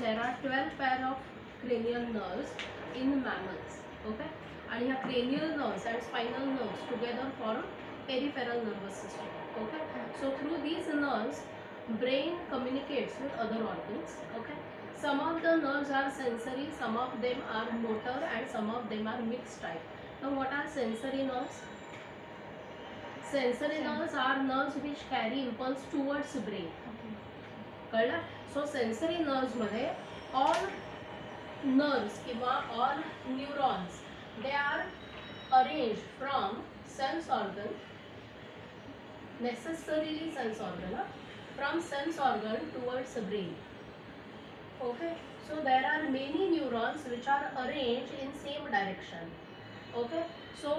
there are 12 pair of cranial nerves in mammals. Okay, and ह्या cranial nerves and spinal nerves together form peripheral nervous system. Okay, so through these nerves brain communicates with other organs. Okay, some of the nerves are sensory, some of them are motor, and some of them are mixed type. Now what are sensory nerves? Sensory nerves are nerves which carry impulse towards brain. कळलं? So sensory nerves मध्ये all nerves किंवा all neurons they are arrange from sense organ, necessarily sense organ, from sense organ towards brain. Okay, so there are many neurons which are arrange in same direction. Okay, so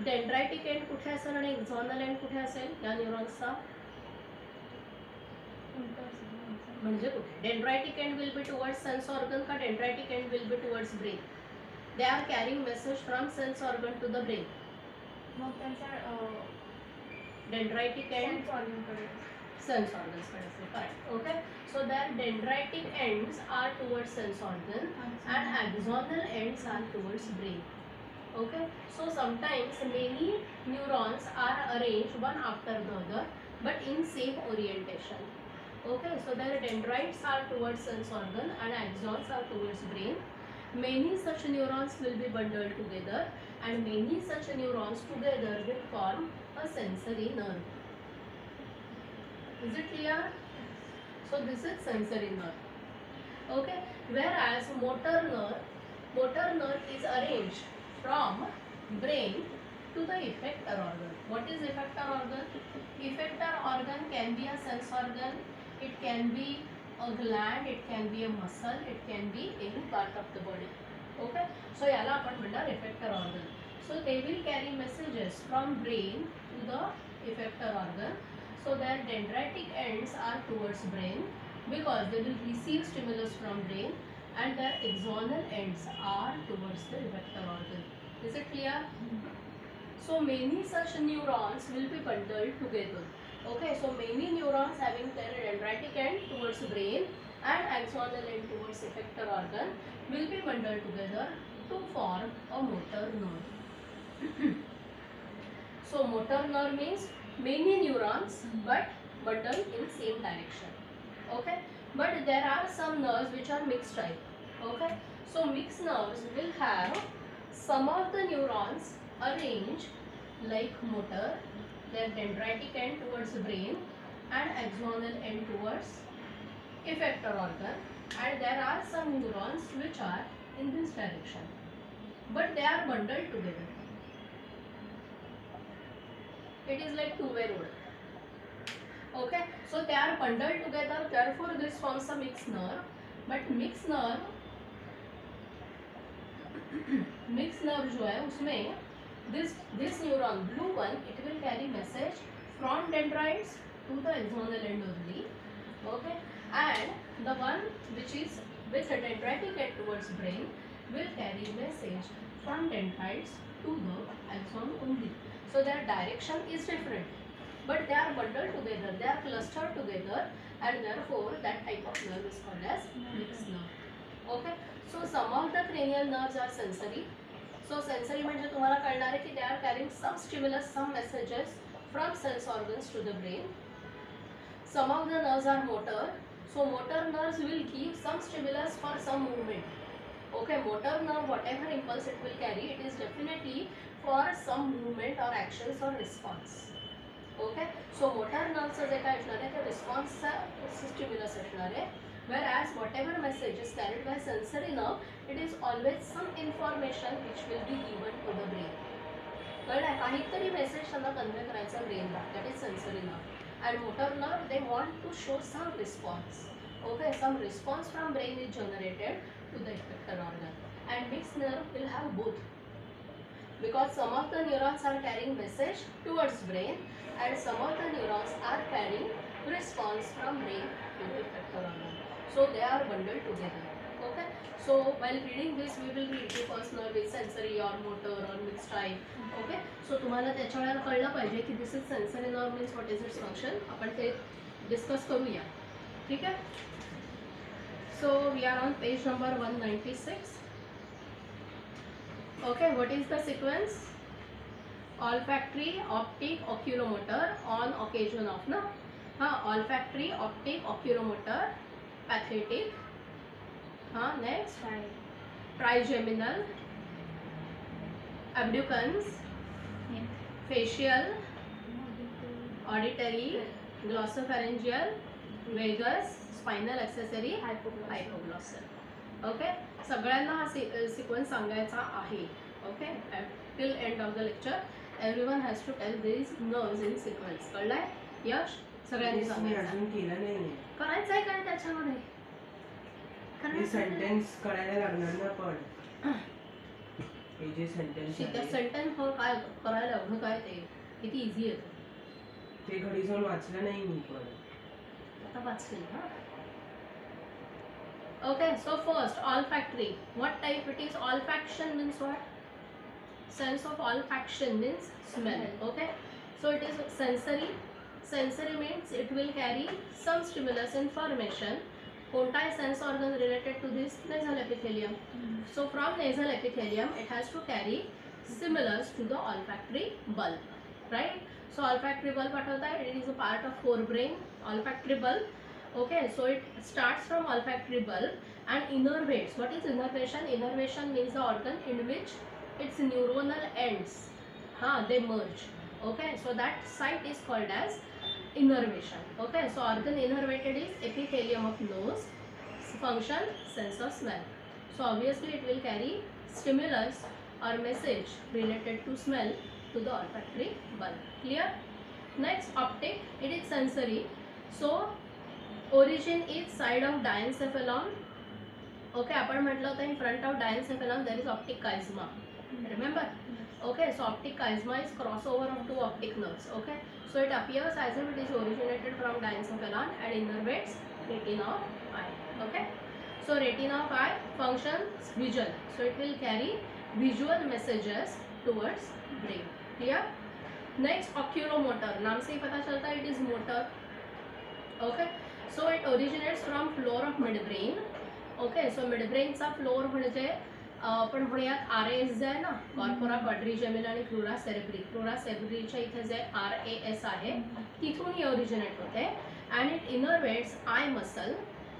dendritic end कुठे असेल आणि एक्झॉनल and कुठे असेल या न्यूरॉन्सचा? म्हणजे कुठे? Dendritic end will be towards sense organ का dendritic end will be towards brain? They are carrying message from sense organ to the brain. मग त्यांचा डेंड्रायटिक एंड सेन्स ऑर्गन्स कडे असेल. Correct. Okay, so their dendritic ends are towards sense organ and axonal ends are towards brain. Okay, so sometimes many neurons are arranged one after the other but in same orientation. Okay, so their dendrites are towards sense organ and axons are towards brain. Many such neurons will be bundled together and many such neurons together will form a sensory nerve. Is it clear? So this is sensory nerve. Okay, whereas motor nerve is arranged from brain to the effector organ. What is effector organ? Effector organ can be a sense organ, it can be a gland, it can be a muscle, it can be any part of the body. Okay, so याला आपण म्हणणार effector organ. So they will carry messages from brain to the effector organ. So their dendritic ends are towards brain because they will receive stimulus from brain, and their axonal ends are towards the effector organ. Is it clear? So many such neurons will be bundled together. Okay, so many neurons having their dendritic end towards brain and axonal end towards effector organ will be bundled together to form a motor nerve. So motor nerve means many neurons but bundled in same direction. Okay, but there are some nerves which are mixed type. Okay, so mixed nerves will have some of the neurons arranged like motor, their dendritic end towards the brain and axonal end towards effector organ, and there are some neurons which are in this direction but they are bundled together. It is like two-way road. Okay, so they are bundled together, therefore this forms a mixed nerve. But mixed nerve जो है उसमें this neuron blue one, it will carry message from dendrites to the axonal end only. Okay, and the one which is with a dendritic end towards brain will carry message from dendrites to the axon only. So their direction is different, but they are bundled together, they are clustered together, and therefore that type of nerve is called as mixed nerve. Okay, so some of the cranial nerves are sensory. So sensory म्हणजे तुम्हाला कळणार आहे की they are carrying some stimulus, some messages from sense organs to the brain. Some of the nerves are motor. So motor nerves will give some stimulus for some movement. Okay, motor nerve, whatever impulse it will carry, it is definitely for some movement or actions or response. Okay, so motor nerve जे काय असणार आहे ते response stimulus असणार आहे. Whereas whatever message is carried by sensory nerve, it is always some information which will be given to the brain. कळलं? काहीतरी message त्यांना convey करायचा ब्रेनला, that is sensory nerve. And motor nerve, they want to show some response. Okay, some response from brain is generated to the effector organ. And mixed nerve will have both, because some of the neurons are carrying message towards brain and some of the neurons are carrying response from brain to the effector organ. So they are bundled together. Okay, so while reading this we will read the first nerve is sensory or motor or mixed type. Okay, so तुम्हाला त्याच्यावर कळलं पाहिजे की this is sensory nerve means what is its function. आपण ते discuss करूया. ठीक आहे. So we are on page number 196. Okay, what is the sequence? Olfactory, optic, oculomotor on occasion of na olfactory, optic, oculomotor, pathetic, next trigeminal, abducens, facial, auditory, glossopharyngeal, vagus, spinal accessory, hypoglossal. Okay, सगळ्यांना हा sequence सांगायचा आहे. Okay, till end of the lecture everyone has to tell this nerves in sequence. कळलंय यश? सगळ्यांनी सांगायचं. अजून केलं नाहीये. करायचंय काय त्याच्यामध्ये? हे सेंटेन्स करायला लागणार ना पण. हे जे सेंटेन्स त्या आहे सेंटेन्स काय करायला एवढं काय ते किती इझी आहे ते घरी जाऊन वाचलं नाही मी पण. आता वाचली ना. Okay, so first olfactory. What type it is? Olfaction means what? Sense of olfaction means smell. Okay, so it is sensory. Sensory means it will carry some stimulus information. कोणताही sense organ related to this nasal epithelium. So from nasal epithelium it has to carry stimulus to the olfactory bulb, right? So olfactory bulb what होता है? It is a part of forebrain. Olfactory bulb. Okay, so it starts from olfactory bulb and innervates. What is innervation? Innervation means the organ in which its neuronal ends they merge. Okay, so that site is called as innervation. Okay, so organ innervated is epithelium of nose. Function, sense of smell. So obviously it will carry stimulus or message related to smell to the olfactory bulb. Clear? Next, optic. It is sensory. So origin is side of diencephalon. Okay, आपण म्हटलं होतं in front of diencephalon there is optic chiasma. Remember? Okay, so optic chiasma is crossover of two optic nerves. Okay, so it appears as if it is originated from diencephalon and innervates retina of eye. Okay, so retina of eye functions visual, so it will carry visual messages towards brain. Clear? Next, oculomotor. नाम से ही पता चलता है it is motor. Okay, so it originates from floor of midbrain. Okay, so midbrain चा floor म्हणजे आपण म्हणूयात RAS जे आहे ना, कॉर्पोरा क्वाड्रिजेमिनल आणि क्रुरा सेरेब्री. क्रुरा सेरेब्रीच्या इथे जे RAS आहे तिथून ही ओरिजिनेट होते and it innervates eye muscle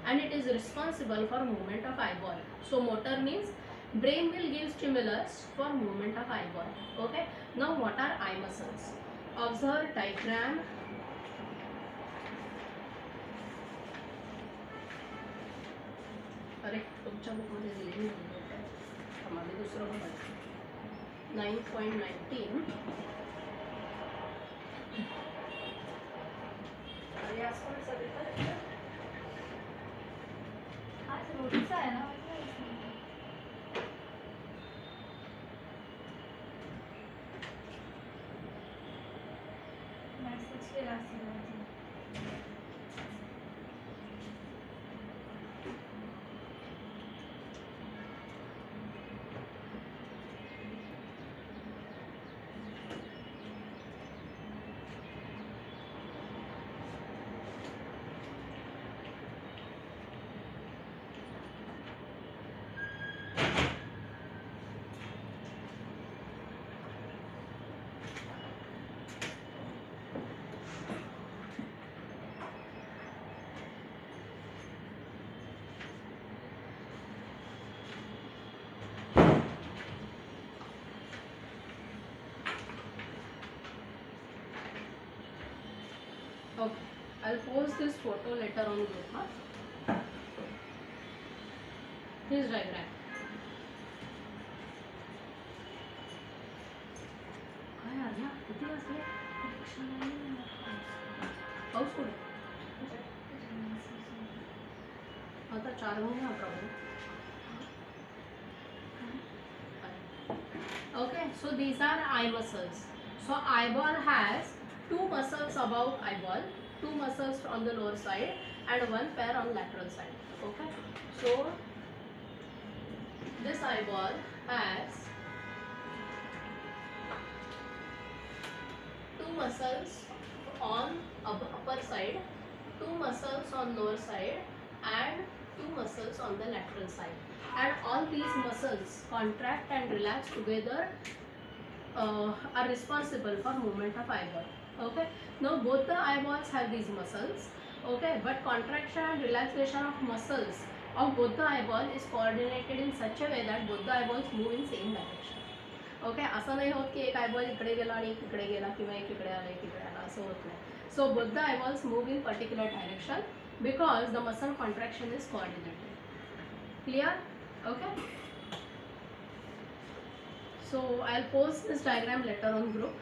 and it is responsible for movement of eyeball. So motor means brain will give stimulus for movement of eyeball. Okay, now what are eye muscles? Observe diagram. अरे तुमच्या बुकमध्ये दिलेली नाही, आम्हाला दुसरं बघायचं. 9.19. अरे आज कोण सगळीकडे आज रोटीचा आहे ना. मेसेज केला असेल. Okay, I'll post this photo later on group. Huh? This diagram. काय यार ना किती वाजले? पाऊस कुठे? आता 4 महिने हा problem. Okay, so these are eye muscles. So eyeball has two muscles above eyeball, two muscles on the lower side and one pair on lateral side. Okay, so this eyeball has two muscles on upper side, two muscles on lower side and two muscles on the lateral side, and all these muscles contract and relax together, are responsible for movement of eyeball. Okay, now both the eyeballs have these muscles. Okay, but contraction and relaxation of muscles of both the eyeball is coordinated in such a way that both the eyeballs move in same direction. Okay, असं नाही होत की एक eyeball इकडे गेला आणि एक इकडे गेला किंवा एक इकडे आला एक इकडे आला, असं होत नाही. So both the eyeballs move in particular direction because the muscle contraction is coordinated. Clear? Okay. So I will post this diagram later on group.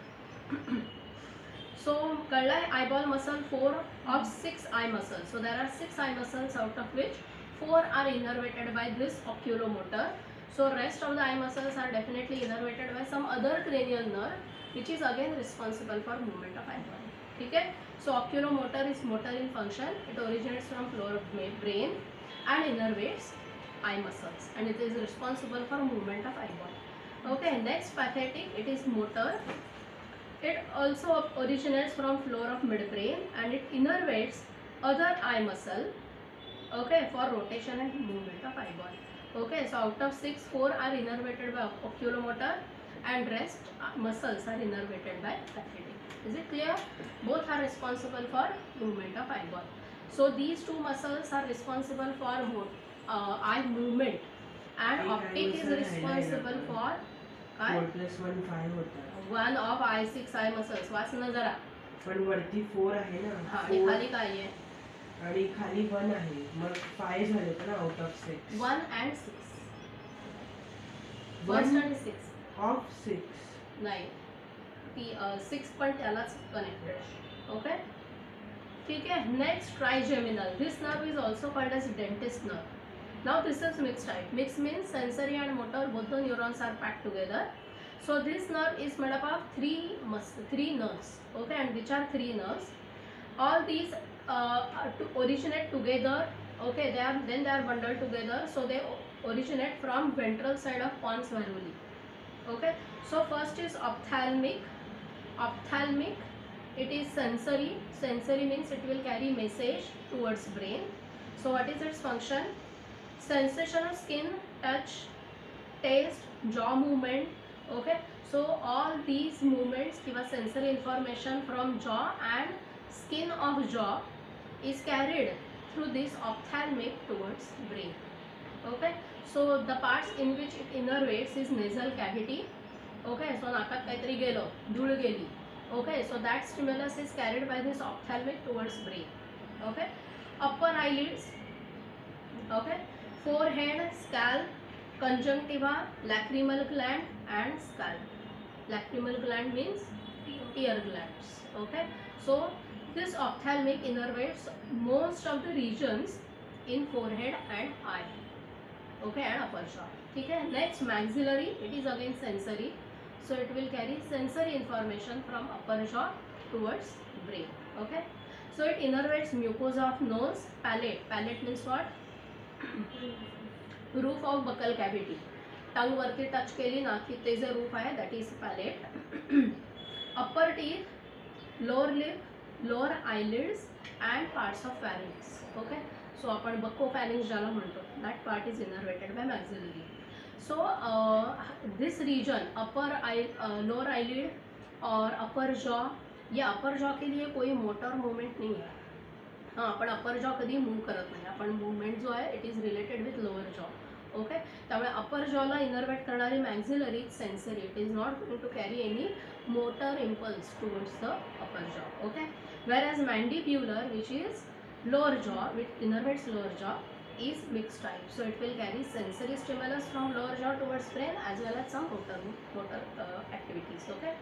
So कळलं आहे, eyeball muscle 4 of 6 eye muscles. So there are 6 eye muscles, out of which 4 are innervated by this oculomotor. So rest of the eye muscles are definitely innervated by some other cranial nerve, which is again responsible for movement of eyeball. ठीक है? So oculomotor is motor in function. It originates from floor of brain and innervates eye muscles, and it is responsible for movement of eyeball. Okay. Next, pathetic. It is motor. It also originates from floor of midbrain and it innervates other eye muscle, okay, for rotation and movement of eyeball. Okay, so out of 6, 4 are innervated by oculomotor and rest muscles are innervated by pathetic. Is it clear? Both are responsible for movement of eyeball. So these two muscles are responsible for eye movement, and optic is responsible for 4 + 1 5 होता. 1 of I6 eye muscles. Watch ना जरा. पण वरती 4 आहे ना. हा, आणि 4 खाली काय आहे? आणि खाली 1 आहे, मग 5 झाले ना आउट ऑफ 6. 1 and 6. फर्स्ट आणि 6 ऑफ 6. नाही, ती 6 पण त्यालाच कनेक्टेड. ओके, ठीक आहे. Next, trigeminal. This nerve is also called as dentist nerve. Now this is mix type. Mix means sensory and motor, both the neurons are packed together. So this nerve is made up of three nerves, okay, and which are 3 nerves. All these to originate together, okay, they are bundled together, so they originate from ventral side of pons valuoli. Okay, so first is ophthalmic. Ophthalmic, it is sensory. Sensory means it will carry message towards brain. So what is its function? Sensation of skin, touch, taste, jaw movement. Okay, so all these movements give us sensory information from jaw and skin of jaw is carried through this ophthalmic towards brain. Okay, so the parts in which it innervates is nasal cavity. Okay, so नाकात काहीतरी गेलो, धूळ गेली. Okay, so that stimulus is carried by this ophthalmic towards brain. Okay, upper eyelids. Okay, forehead, scalp, conjunctiva, lacrimal gland and scalp. Lacrimal gland means ear glands. Okay, so this ophthalmic innervates most of the regions in forehead and eye. Okay, and upper jaw. ठीक है. Next, maxillary. It is again sensory, so it will carry sensory information from upper jaw towards brain. Okay, so it innervates mucosa of nose, palate. Palate means what? Roof of buccal cavity. Tongue वरती touch केली ना की ते जे roof आहे that is palate. Upper teeth, lower lip, lower eyelids and parts of pharynx. Okay, so आपण bucco pharynx ज्याला म्हणतो, that part is innervated by maxillary. So this region upper eye, lower eyelid और upper jaw, ये अपर jaw के लिए कोई motor movement नहीं है. हां, आपण अपर जॉ कधी मूव करत नाही. आपण मूवमेंट जो आहे it is related with lower jaw. Okay, त्यामुळे अपर जॉला इनर्वेट करणारी maxillary sensory. It is not going to carry any motor impulse towards the upper jaw. Okay, whereas mandibular which is lower jaw with innervates lower jaw is mixed type, so it will carry sensory stimulus from lower jaw towards brain as well as some motor activities. Okay,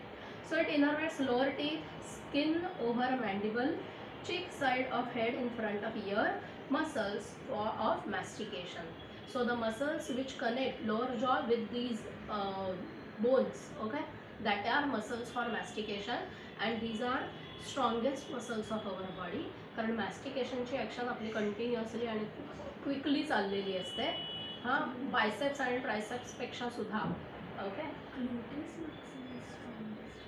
so it innervates lower teeth, skin over mandible, cheek side of head in front of ear, muscles of mastication. So the muscles which connect lower jaw with these bones, okay, that are muscles for mastication, and these are strongest muscles of our body, कारण मॅस्टिकेशनची action आपली continuously आणि quickly चाललेली असते. हां, biceps आणि ट्रायसेप्सपेक्षा सुद्धा. Okay, Gluteus maximus strongest.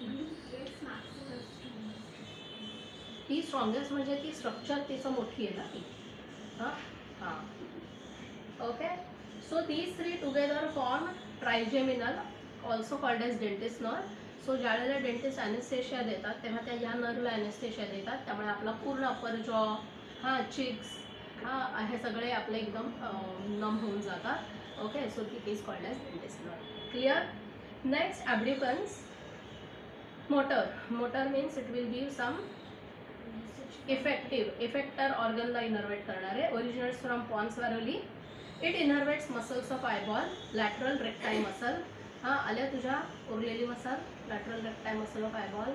Gluteus maximus strongest. ती strongest म्हणजे ती स्ट्रक्चर तिचं मोठी आहे ना ती. हां हां okay. So these three together form trigeminal, also called as dentist nerve. So ज्यावेळेला डेंटिस्ट ॲनेस्थेशिया देतात तेव्हा त्या ह्या नर्वला ॲनेस्थेशिया देतात, त्यामुळे आपला पूर्ण अपर जॉ, हां चिक्स, हां हे सगळे आपले एकदम नम होऊन जातात. Okay. So it is called as dentist nerve. Clear. Next abducens. Motor. Motor means it will give some effective, effector ऑर्गनला इनर्वेट करणारे. Originates from pons Varolii. It innervates muscles of eyeball, lateral recti muscle. हां आल्या तुझ्या उरलेली muscle, lateral recti muscle of eyeball.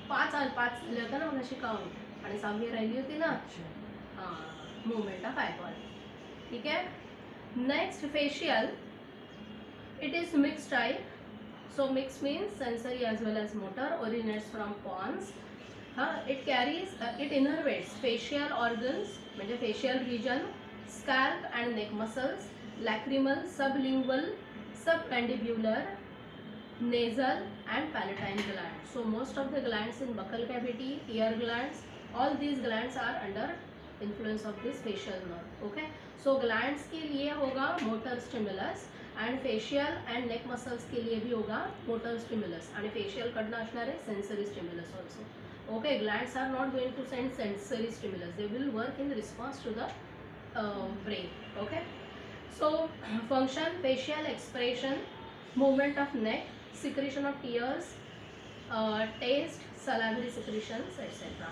पाच झाले होतं ना मगाशी काउंट, आणि 6वी राहिली होती ना. हां मुवमेंट ऑफ आयबॉल. ठीक आहे. Next facial. It is mix type. So mixed means sensory as well as motor, originates from pons. It carries, it innervates facial organs, म्हणजे facial region, scalp and neck muscles, lacrimal, sublingual, submandibular, nasal and palatine glands. So most of the glands in buccal cavity, ear glands, all these glands are under influence of this facial nerve. Okay. So glands के लिए होगा motor stimulus, and facial and neck muscles के लिए भी होगा motor stimulus, आणि facial कडनं असणार आहे sensory stimulus also. Okay. Glands are not going to send sensory stimulus, they will work in response to the brain. Okay. So function facial expression, movement of neck, secretion of tears, taste, salivary secretions etc.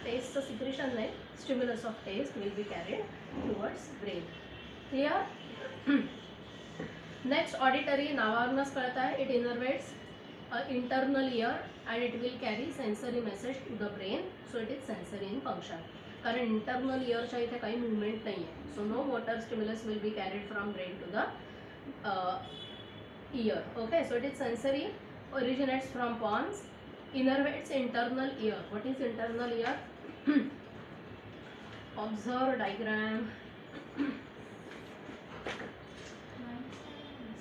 टेस्टचं secretion नाही, stimulus of taste will be carried towards brain. Clear. Next auditory. नावावरूनच कळत आहे, it innervates internal ear and it will carry sensory message to the brain. So it is sensory in function, कारण internal इयरच्या इथे काही movement नाही आहे. So no motor stimulus will be carried from brain to the ear. Okay. So it is sensory, originates from pons, innervates internal ear. What is internal ear? Observe diagram.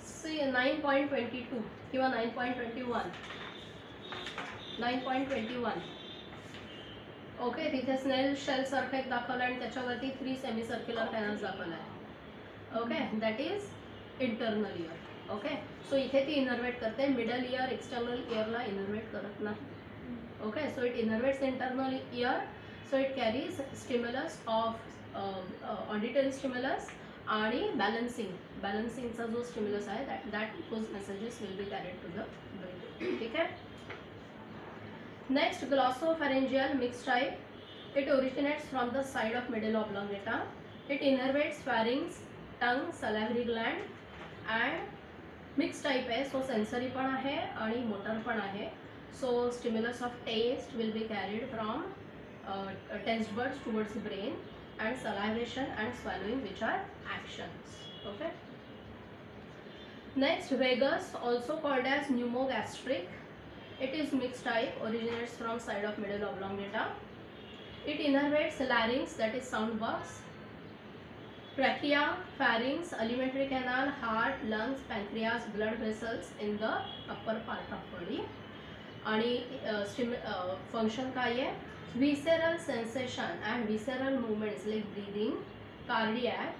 See 9.22 किंवा 9.21. 9.21. Okay. तिथे snail shell सारखं एक दाखवलं आणि त्याच्यावरती 3 semi circular panels दाखवलं आहे. Okay. That is internal ear. Okay. So इथे ती इनर्वेट करते, मिडल इयर एक्सटर्नल इयरला इनर्वेट करत नाही. Okay. So it innervates internal ear. So it carries stimulus of auditory stimulus आणि बॅलन्सिंगचा जो स्टिम्युलस आहे that those messages will be carried to the brain. ठीक आहे. Next glossopharyngeal mix type. It originates from the side of medulla oblongata. It innervates pharynx, tongue, salivary gland and mix type आहे. So sensory पण आहे आणि motor पण आहे. So stimulus of taste will be carried from taste buds towards brain and salivation and swallowing, which are actions. Okay. Next, vagus, also called as pneumogastric. It is mixed type, originates from side of middle oblongata. It innervates larynx, that is sound box, trachea, pharynx, alimentary canal, heart, lungs, pancreas, blood vessels in the upper part of body. आणि function काय आहे? visceral sensation and visceral movements like breathing, cardiac,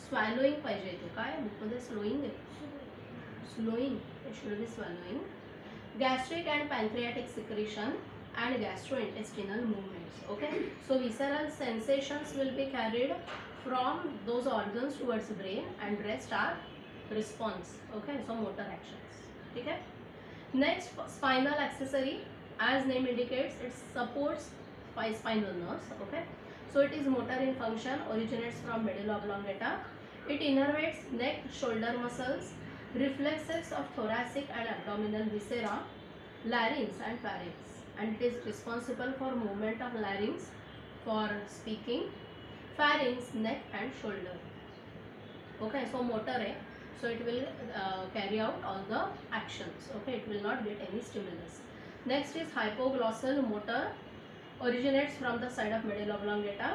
swallowing पाहिजे ते काय बुकमध्ये slowing it should be swallowing, gastric and pancreatic secretion and gastrointestinal movements. Okay. So visceral sensations will be carried from those organs towards brain and rest are response. Okay. So motor actions. ठीक है. Next, spinal accessory. As name indicates, it supports spinal nerves. Okay. So it is motor in function, originates from middle oblongata. It innervates neck, shoulder muscles, reflexes of thoracic and abdominal viscera, larynx and pharynx, and it is responsible for movement of larynx for speaking, pharynx, neck and shoulder. Okay. So motor hai, so it will carry out all the actions. Okay. It will not get any stimulus. Next is hypoglossal motor, originates from the side of middle oblongata,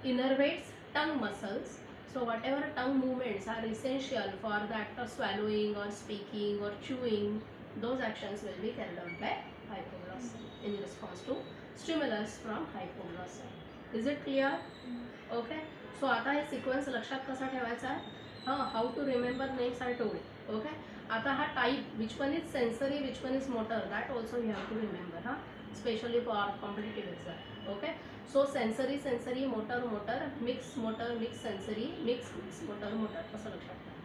innervates tongue muscles. So whatever tongue movements are essential for the act of swallowing or speaking or chewing, those actions will be carried out by hypoglossal in response to stimulus from hypoglossal. Is it clear? Okay. So आता हे sequence लक्षात कसा ठेवायचा आहे? हां, how to remember names I told. Okay. आता हा type which one is sensory which one is motor that also you have to remember. हां, specially for competitive exam. Okay. So sensory motor mix sensory mix motor असं लक्षात ठेवा.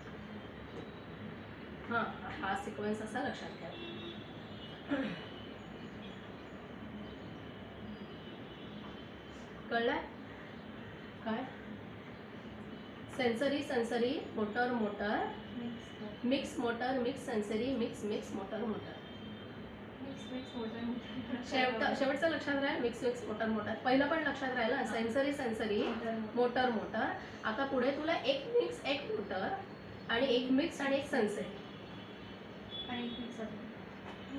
हां, हा sequence असा लक्षात ठेवा. कळलं काय? Sensory motor mix sensory mix motor शेवटचं लक्षात राहील. मिक्स मोटर पहिलं पण लक्षात राहील. Sensory motor. आता पुढे तुला एक मिक्स एक मोटर आणि एक मिक्स आणि एक सेन्सरी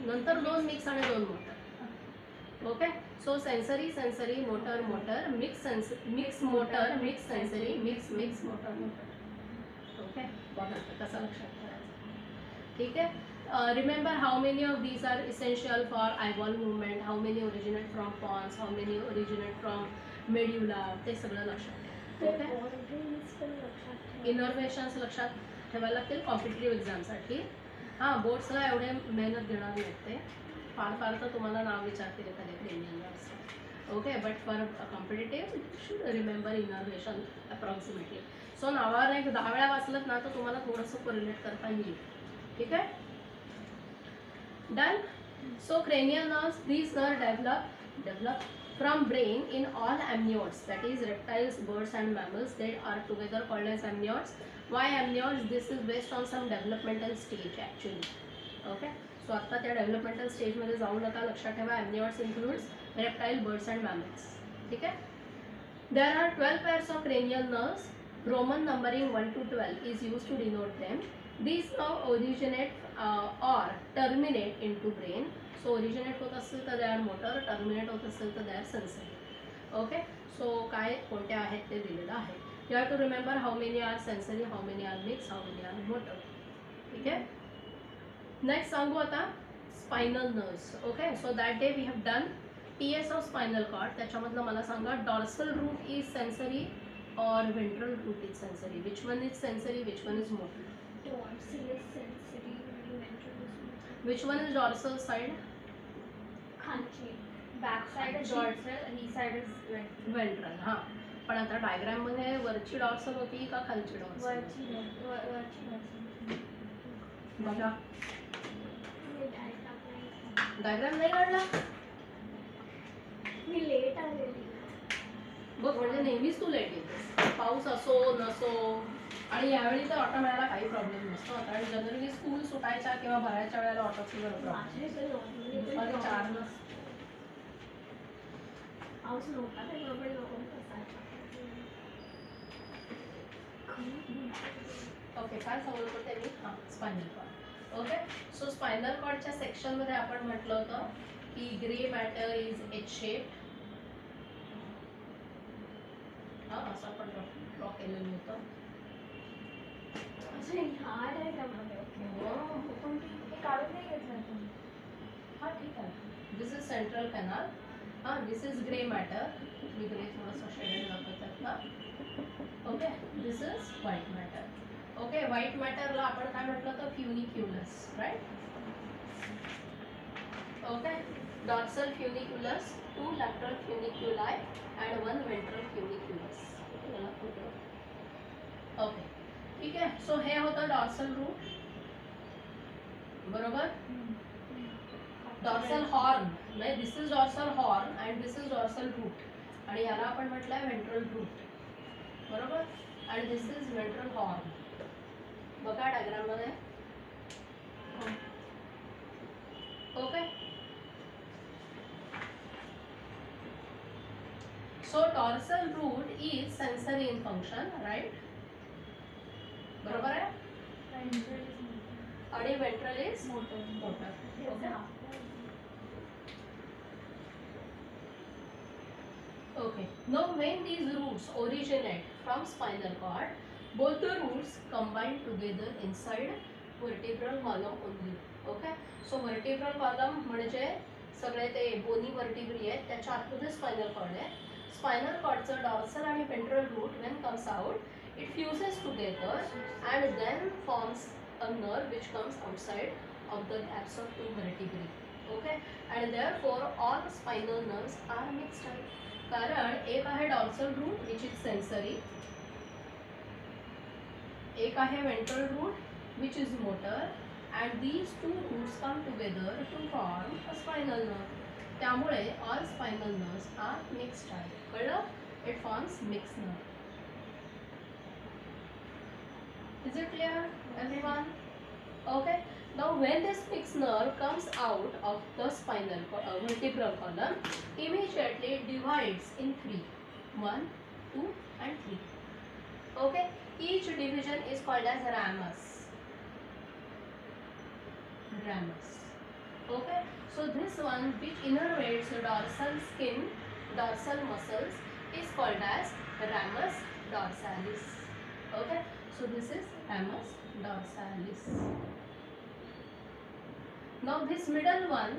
नंतर दोन मिक्स आणि दोन motor. Okay. So sensory motor mix motor mix sensory mix motor. Okay. बघा कसं लक्षात ठेवायचं. ठीक आहे. Remember how many of these are essential for eyeball movement, how many originate from pons, how many originate from medulla, ते सगळं लक्षात ठेवा. ओके. इनर्वेशन्स लक्षात ठेवायला लागतील कॉम्पिटेटिव्ह एक्झामसाठी. हां, बोर्ड्सला एवढे मेहनत घेणार नसते. फार तर तुम्हाला नाव विचारतील एखाद्या क्रेनियलला असं. Okay. But for competitive should remember innervation approximately. So नावावर एक 10 वेळा वाचलं ना तर तुम्हाला थोडंसं कोरिलेट करता येईल. ठीक आहे. Done. So cranial nerves, these nerves develop from brain in all amniotes, that is reptiles, birds and mammals. They are together called as amniotes. Why amniotes? This is based on some developmental stage actually. Okay. So आता त्या developmental stage मध्ये जाऊ नका. लक्षात ठेवा amniotes includes reptile, birds and mammals. ठीक आहे. There are 12 pairs of cranial nerves. Roman numbering 1 to 12 is used to denote them. These nerves originate or terminate into brain. So originate होत असेल तर they are motor, terminate होत असेल तर they are sensory. Okay. So काय कोणत्या आहेत ते दिलेलं आहे. You have to remember how many are sensory, how many are mixed, how many are motor. ठीक आहे. नेक्स्ट सांगू आता spinal nerves. Okay. So that day we have done TS of spinal cord. त्याच्यामधलं मला सांगा dorsal root is sensory or ventral root is sensory. Which one is sensory, which one is motor? Dorsal is sensory, ventral is motor. Which one is dorsal side? खालची. Back side is dorsal, ही side is ventral. Ventral. हां, पण आता डायग्राममध्ये वरची dorsal होती का खालची dorsal? वरची dorsal. बघा मी diagram नाही. डायग्राम नाही काढला. मी लेट आलेली. बघ म्हणजे नेहमीच तू लेट येतेस. पाऊस असो नसो. आणि यावेळी तर ऑटो मिळायला काही प्रॉब्लेम नसतो. कारण जनरली स्कूल सुटायच्या किंवा भरायच्या वेळेला ऑटोची गरज माझ्या इथे normally आणि 4 नसतो. पाऊस नव्हता त्यामुळे नको बसायला. ओके. काय सांगत होते मी? हां, स्पायनल कॉर्ड. ओके. सो स्पायनल कॉर्डच्या सेक्शनमध्ये आपण म्हटलं होतं की grey matter is H shape. हां, असं आपण ड्रॉ केलेलं होतं. अच्छा, ह्या diagramमध्ये. पण हे काढून नाही घेतलं तुम्ही. हां, ठीक आहे. This is central canal. हां, दिस इज ग्रे मॅटर. मी ग्रे थोडंसं शेडेड दाखवतात ना. Okay. This is white matter. Okay. White मॅटरला आपण काय म्हटलं तर funiculus, right? Okay. Dorsal funiculus, 2 lateral funiculi and 1 ventral funiculus. Okay. ठीक आहे. सो हे होतं डॉर्सल रूट. बरोबर. डॉर्सल हॉर्न म्हणजे this is dorsal horn and this is dorsal root. आणि याला आपण म्हटलंय व्हेंट्रल रूट. बरोबर. आणि दिस इज व्हेंट्रल हॉर्न. बघा डायग्राम मध्ये. Okay. So dorsal root is sensory in function, right? बरोबर आहे. Ventral is motor. आणि ventral is Motor. Motor. Okay. Okay. Now when these roots originate from spinal cord, both the roots combine together inside vertebral column only. Okay. So vertebral column म्हणजे सगळे ते bony vertebrae आहेत त्याच्या आतमध्ये spinal cord आहे. Spinal कॉर्डचं dorsal आणि ventral root when comes out it fuses together and then forms a nerve which comes outside of the gaps of two vertebrae. Okay. And therefore all spinal nerves are mixed type. कारण एक आहे dorsal root which is sensory, एक आहे ventral root which is motor, and these two roots come together to form a spinal nerve. त्यामुळे all spinal nerves are mixed type. कळलं? It forms mixed nerve. Is it clear, everyone? Okay. Now when this mixed nerve comes out of the spinal vertebral column, immediately it divides in three. 1, 2 and 3. Okay. Each division is called as ramus. Ramus. Okay, so this one which innervates the dorsal skin, dorsal muscles is called as ramus dorsalis. Okay, so this is ramus dorsalis. Now this middle one,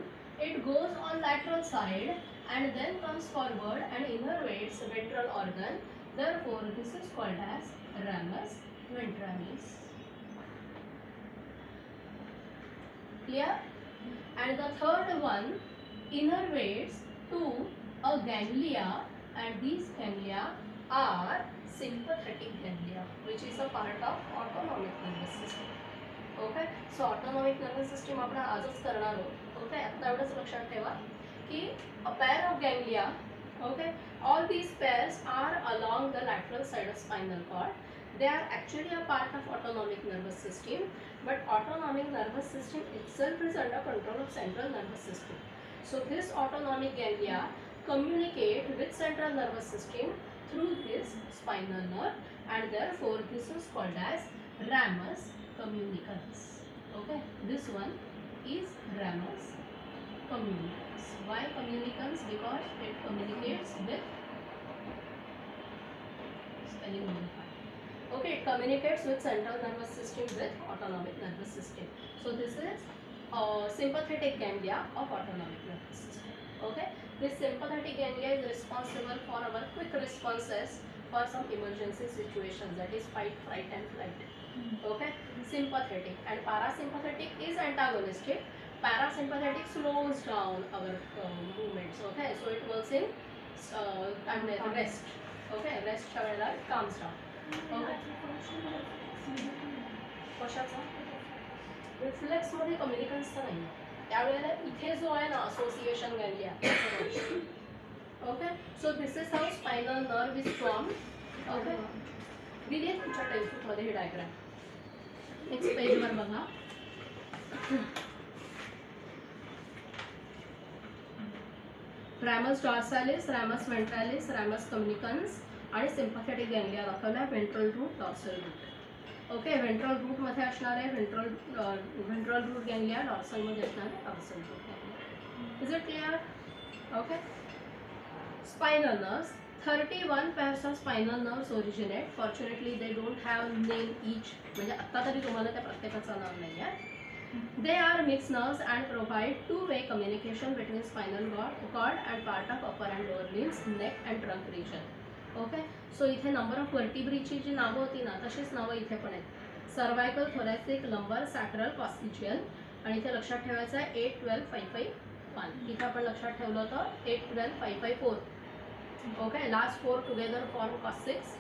it goes on lateral side and then comes forward and innervates ventral organ. Therefore, this is called as ramus ventralis. Clear? And the third one innervates to a ganglia, and these ganglia are sympathetic ganglia, which is a part of autonomic nervous system. Okay, so autonomic nervous system आपण आजच करणार आहोत. Okay, आता एवढंच लक्षात ठेवा की a pair of ganglia, okay, all these pairs are along the lateral side of spinal cord. They are actually a part of autonomic nervous system, but autonomic nervous system itself is under control of central nervous system. So this autonomic ganglia communicate with central nervous system through this spinal nerve, and therefore this is called as ramus communicans. Okay, this one is ramus communicans. Why communicans? Because it communicates with spelling modifier. Okay, it communicates with central nervous system with autonomic nervous system. So this is sympathetic ganglia of autonomic nervous system. Okay, this sympathetic ganglia is responsible for our quick responses for some emergency situations, that is fight, fright and flight. Okay, sympathetic, and parasympathetic is antagonistic. Parasympathetic slows down our movements. Okay, so it works in rest. Okay, rest वेळेला it calms down. कशाचा? Reflex मध्ये कम्युनिकन्सचा नाही. त्यावेळेला इथे जो आहे ना association ganglia. Okay, so this is how spinal nerve is form. Okay, दिली आहे तुमच्या टेक्स्टबुक मध्ये ही डायग्राम. नेक्स्ट पेजवर बघा. ramus dorsalis, ramus ventralis, ramus communicans आणि सिम्पॅथेटिक गॅंग्लिया दाखवला आहे. Ventral root, dorsal root. Okay, ventral root मध्ये असणार आहे व्हेंट्रल रूट गॅंग्लिया, डॉर्सल मध्ये असणार आहे dorsal root ganglia. Is it clear? Okay. Spinal nerves, 31 pairs of spinal nerves originate. Fortunately they don't have name each, म्हणजे आता तरी तुम्हाला त्या प्रत्येकाचं नाव नाही आहे. They are mixed nerves and provide two-way communication between spinal cord and part of upper and lower limbs, neck and trunk region. Okay, so इथे number of व्हर्टिब्रीची जी नावं होती ना तशीच नावं इथे पण आहेत. Cervical, thoracic, lumbar, sacral, coccygeal. आणि इथे लक्षात ठेवायचं आहे 8, 12, 5, 5, 1. इथे आपण लक्षात ठेवलं होतं 8, 12, 5, 5, 4. Okay, last 4 together form coccyx.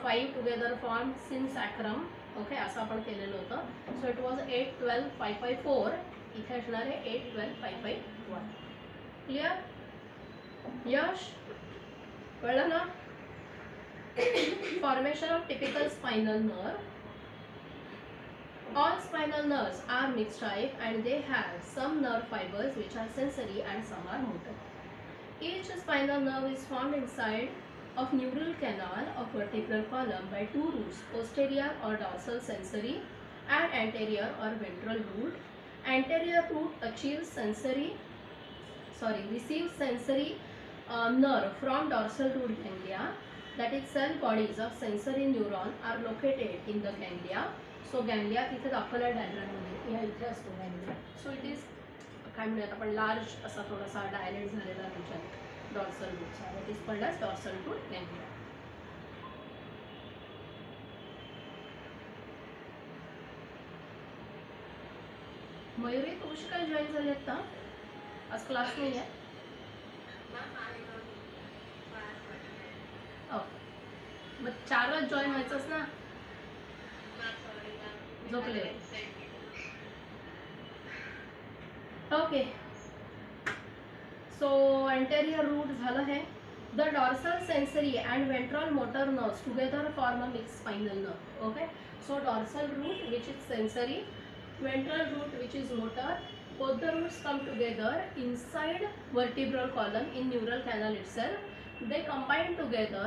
5 together form synsacrum. Okay, असं आपण केलेलं होतं. So it was 8, 12, 5, 5, 4. इथे असणार आहे 8, 12, 5, 5, 1. क्लिअर? यश, कळलं ना? Formation of typical spinal nerve. All spinal nerves are mixed type and they have some nerve fibers which are sensory and some are motor. Each spinal nerve is formed inside of neural canal of vertebral column by two roots, posterior or dorsal sensory and anterior or ventral root. Anterior root receives sensory nerve from dorsal root ganglia. That is, cell bodies of sensory neuron are located in the ganglia. सो गॅंगलिया तिथे दाखवला डायग्राममध्ये, या इथे असतो गॅंगलिया. सो it is काय म्हणूयात आपण large असा थोडासा डायलेट झालेला रिजन डॉर्सल रूटचा, that is called as dorsal root ganglia. Mayuri तुझी काय जॉईन झाली आहेत का? आज क्लास नाही आहे. ओके, मग 4 जॉईन व्हायचंच ना. झोपले. ओके, सो एंटेरियर रूट झालं आहे. The dorsal sensory and ventral motor nerves together form a mix spinal nerve. Okay, so dorsal root which is sensory, ventral root which is motor, both the roots come together inside vertebral column in neural canal itself. They combine together,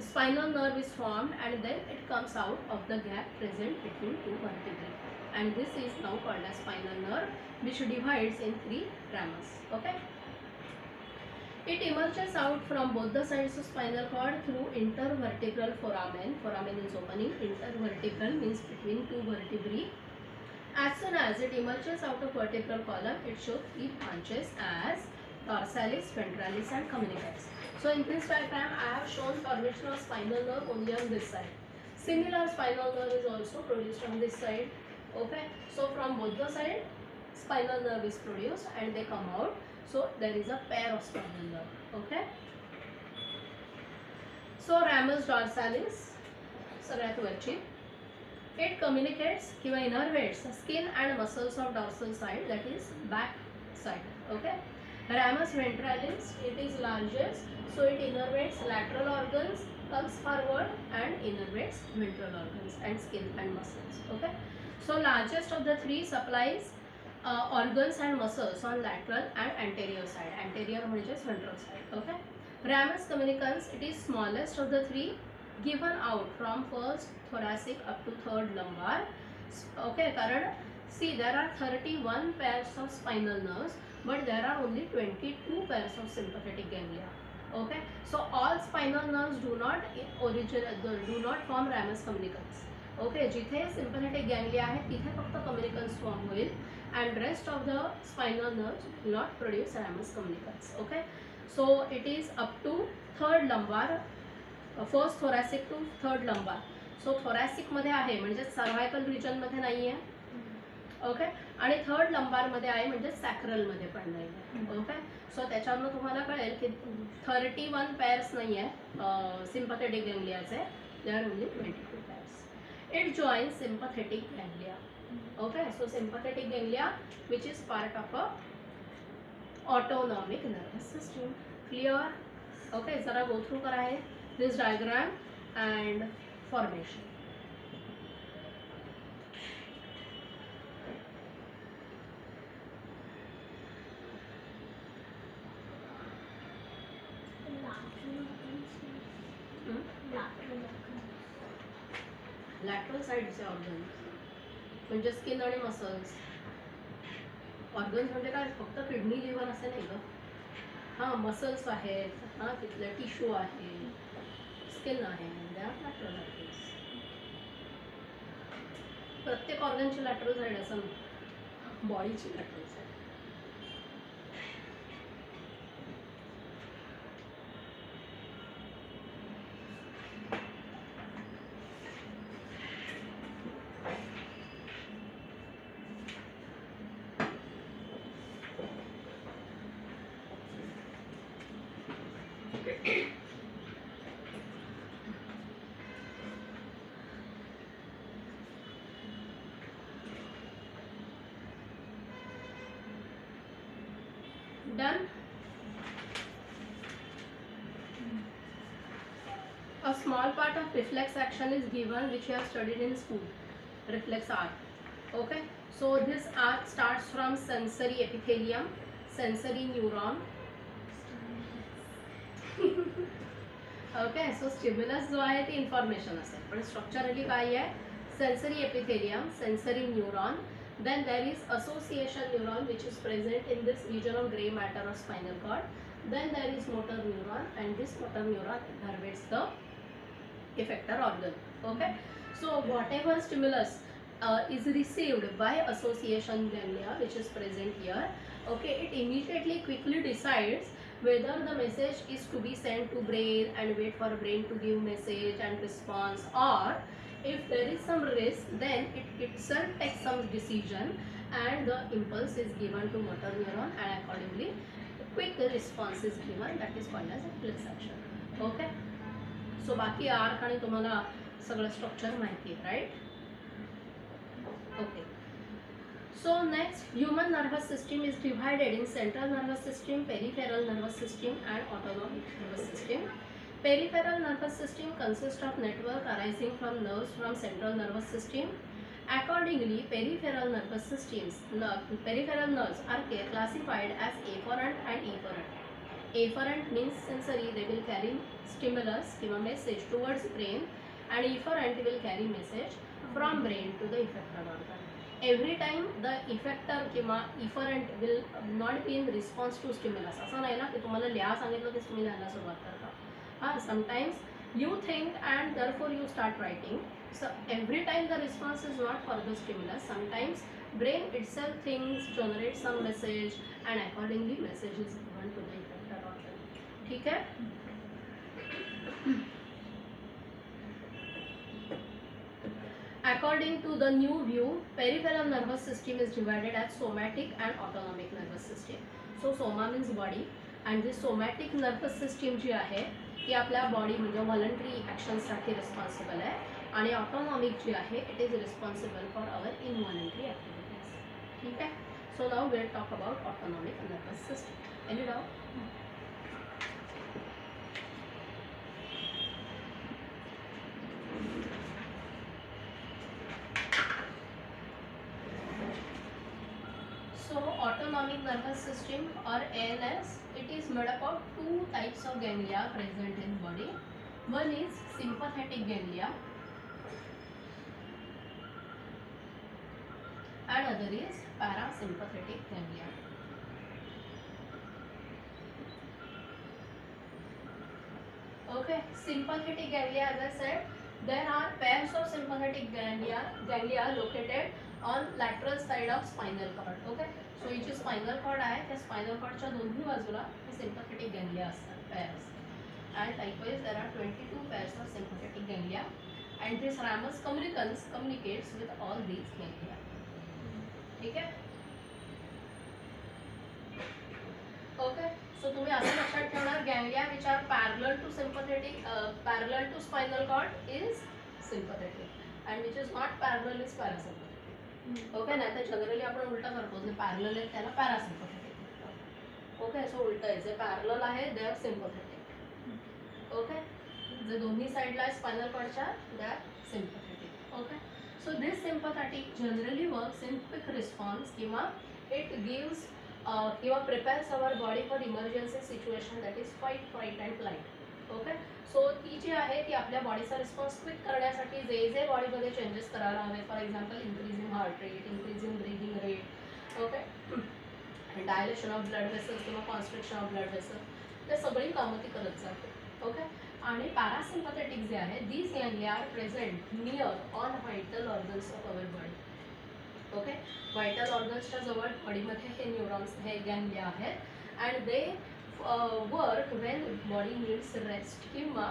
spinal nerve is formed, and then it comes out of the gap present between two vertebrae, and this is now called as spinal nerve, which divides in 3 ramus. Okay, it emerges out from both the sides of spinal cord through intervertebral foramen. Foramen is opening, intervertebral means between 2 vertebrae. As soon as it emerges out of vertebral column, it shows 3 branches as dorsalis, ventralis and communicates. So in this diagram, I have shown formation of spinal nerve only on this side. Similar spinal nerve is also produced on this side. Okay, so from both the side, spinal nerve is produced and they come out. So there is a pair of spinal nerve. Okay. So ramus dorsalis, सगळ्यात वरची. It communicates किंवा innervates skin and muscles of dorsal side, that is back side. Okay, ramus ventralis, it is largest, so it innervates lateral organs, comes forward and innervates ventral organs and skin and muscles. Okay, so largest of the 3 supplies organs and muscles on lateral and anterior side. Anterior म्हणजेच ventral side. Okay, ramus communicans, it is smallest of the 3, given out from first thoracic up to 3rd lumbar. Okay, कारण see there are 31 pairs of spinal nerves, but there are only 22 pairs of sympathetic ganglia. Okay, so all spinal nerves do not form ramus communicans. Okay, जिथे sympathetic ganglia आहे तिथे फक्त communicans form होईल, and rest of the spinal nerves will not produce ramus communicans. Okay, so it is up to 3rd lumbar, first thoracic to 3rd lumbar. So thoracic मध्ये आहे म्हणजे cervical region मध्ये नाही आहे. ओके, आणि 3rd lumbar मध्ये आहे म्हणजे सॅक्रल मध्ये पण नाही आहे. ओके, सो त्याच्यावरून तुम्हाला कळेल की 31 पेअर्स नाही आहे सिम्पथेटिक गँग्लियाचे, they are only 22 pairs. It joins sympathetic ganglia. Okay, so sympathetic ganglia which is part of a autonomic nervous system. Clear? Okay, जरा गो थ्रू करा आहे this diagram and formation. Lateral sideचे organs म्हणजे skin आणि muscles. Organs म्हणजे काय, फक्त kidney liver असे नाही ग. हां, मसल्स आहेत, हां तिथले टिश्यू आहे, स्किन आहे, लॅटरल ऑर्गन्स. प्रत्येक ऑर्गनची लॅटरल साईड असं बॉडीची lateral side. Done. A small part of reflex action is given, which you have studied in school. Reflex arc. Okay, so this arc starts from sensory epithelium, sensory neuron. Okay, so stimulus जो आहे ते information असेल, पण structurally काय आहे, sensory epithelium, sensory neuron. Then there is association neuron which is present in this region of gray matter of spinal cord. Then there is motor neuron, and this motor neuron innervates the effector organ. Okay, So whatever stimulus is received by association ganglia, which is present here, okay, it immediately quickly decides whether the message is to be sent to brain and wait for brain to give message and response, or if there is some risk, then it itself takes some decision and the impulse is given to motor neuron, and accordingly quick response is given, that is called as a reflex action. Okay, so बाकी arc आणि तुम्हाला सगळं structure माहिती आहे, right? Okay. So next, human nervous system is divided in central nervous system, peripheral nervous system and autonomic nervous system. Peripheral nervous system consists of network arising from nerves from central nervous system. Accordingly, peripheral nervous systems, peripheral nerves are classified as afferent and efferent. Afferent means sensory, they will carry stimulus, give a message towards brain, and efferent will carry message from brain to the effector organ. Every time the effector किंवा efferent will not be in response to stimulus. असं नाही ना की तुम्हाला लिहा सांगितलं की तुम्ही लिहायला सुरुवात करता. हां, sometimes you think and therefore you start writing. So every time the response is not for the stimulus. Sometimes brain itself thinks, generates some message, and accordingly message is given to the effector organ. ठीक है? According to the new view, peripheral nervous system is divided as somatic and autonomic nervous system. So soma means body, and this somatic nervous system जी आहे ती आपल्या body म्हणजे voluntary ॲक्शनसाठी responsible आहे, आणि autonomic जी आहे it is responsible for our इनव्हॉलंटरी activities. ठीक आहे? So now will talk about autonomic nervous system. Any doubt? So autonomic nervous system or ANS, it is made up of two types of ganglia present in body. One is sympathetic ganglia and other is parasympathetic ganglia. Okay, sympathetic ganglia, as I said, there are pairs of sympathetic ganglia located on lateral side of spinal cord. Okay, so he ji spinal cord आहे त्या spinal cordच्या दोन्ही बाजूला हे sympathetic ganglia असतात, pairs. And likewise there are 22 pairs of sympathetic ganglia, and this ramus communicans communicates with all these ganglia. ठीक आहे? Okay, so तुम्ही असं लक्षात ठेवणार, ganglia which are parallel to sympathetic, parallel to spinal cord is sympathetic, and which is not parallel is parasympathetic. Okay, नाही तर generally आपण उलटा करतो, जे पॅरलल आहे त्याला पॅरासिम्पॅथेटिक म्हणतात. ओके, सो उलट आहे, जे पॅरलल आहे दे आर सिम्पॅथेटिक. ओके, जे दोन्ही साईडला आहे स्पायनल कॉर्डच्या they are sympathetic. Okay, so this sympathetic generally works in quick response किंवा इट गिव्स किंवा prepares our body for emergency situation, that is fight, fright and flight. Okay, so ती जी आहे ती आपल्या बॉडीचा रिस्पॉन्स क्विक करण्यासाठी जे जे बॉडीमध्ये चेंजेस करायला हवे, for example increasing heart rate, increasing breathing rate, okay, dilation of blood vessels किंवा कॉन्स्ट्रिक्शन ऑफ ब्लड वेसल्स, ते सगळी कामं ती करत जाते. ओके, आणि पॅरासिम्पॅथेटिक जे आहे these ganglia are present near on vital organs of our body. Okay, vital ऑर्गन्सच्या जवळ बॉडीमध्ये हे न्यूरॉन्स, हे गँगलिया आहेत, and they work when body needs rest किंवा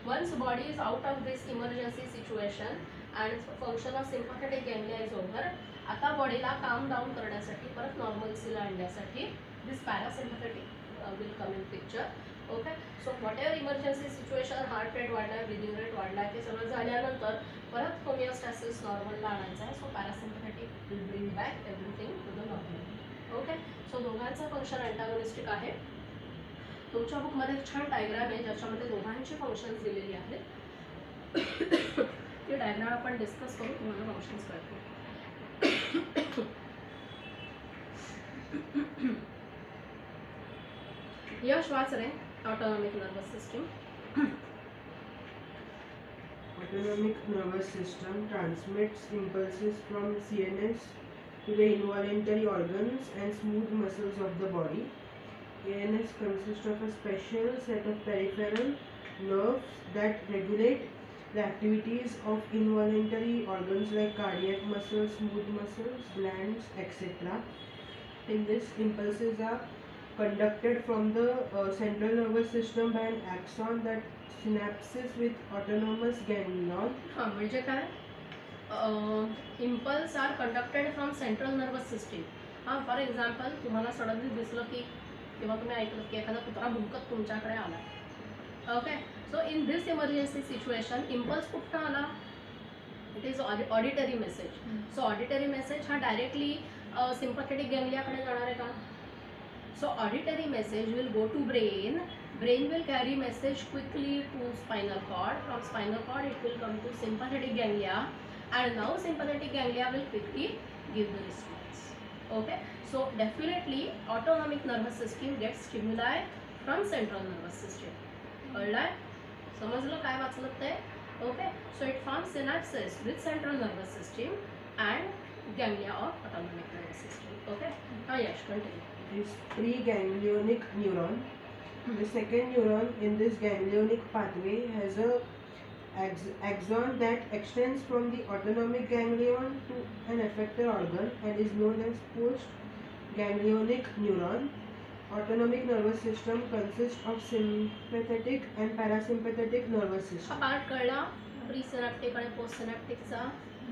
once body is out of this emergency situation and function of sympathetic ganglia is over, आता बॉडीला काम डाऊन करण्यासाठी परत नॉर्मल्सीला आणण्यासाठी this parasympathetic will come in picture. Okay, so whatever emergency situation, heart rate वाढला, breathing rate वाढला, ते सगळं झाल्यानंतर परत होमिओस्टॅसिस नॉर्मलला आणायचं आहे. So parasympathetic will bring back everything to the normal. Okay, so दोघांचं फंक्शन अँटागोनिस्टिक आहे. तुमच्या बुकमध्ये एक छान डायग्राम आहे ज्याच्यामध्ये दोघांची फंक्शन्स दिलेली आहेत. ती डायग्राम आपण डिस्कस करू, तुम्हाला फंक्शन्स कळतील. यश वाच रे, autonomic nervous system. Autonomic nervous system transmits impulses from CNS to the involuntary organs and smooth muscles of the body. ANS consists of a special set of peripheral nerves that regulate the activities of involuntary organs like cardiac muscles, smooth muscles, glands, etc. In this, impulses are conducted from the central nervous system by an axon that synapses with autonomous ganglion. हां म्हणजे काय, impulse are conducted from central nervous system. हां, for example तुम्हाला suddenly दिसलं की किंवा तुम्ही ऐकलं की एखादा कुत्रा भुंकत तुमच्याकडे आला. Okay, so in this emergency situation impulse कुठं आला, it is auditory message. So auditory message हा डायरेक्टली सिम्पॅथेटिक गँग्लियाकडे जाणार आहे का. So auditory message will go to brain. Brain will carry message quickly to spinal cord. From spinal cord it will come to sympathetic ganglia, and now sympathetic ganglia will quickly give the response. Okay, so definitely autonomic nervous system gets stimuli from central nervous system. कळलंय, समजलं काय वाचलं ते. Okay, so it forms synapses with central nervous system and ganglia of autonomic nervous system. Okay, now yes, continue. This preganglionic neuron. The second neuron in this ganglionic pathway has a axon that extends from the autonomic ganglion to an effector organ and is known as postganglionic neuron. Autonomic nervous system consists of sympathetic and parasympathetic nervous हा system. Part कळला, pre synaptic आणि post सिनॅप्टिकचा.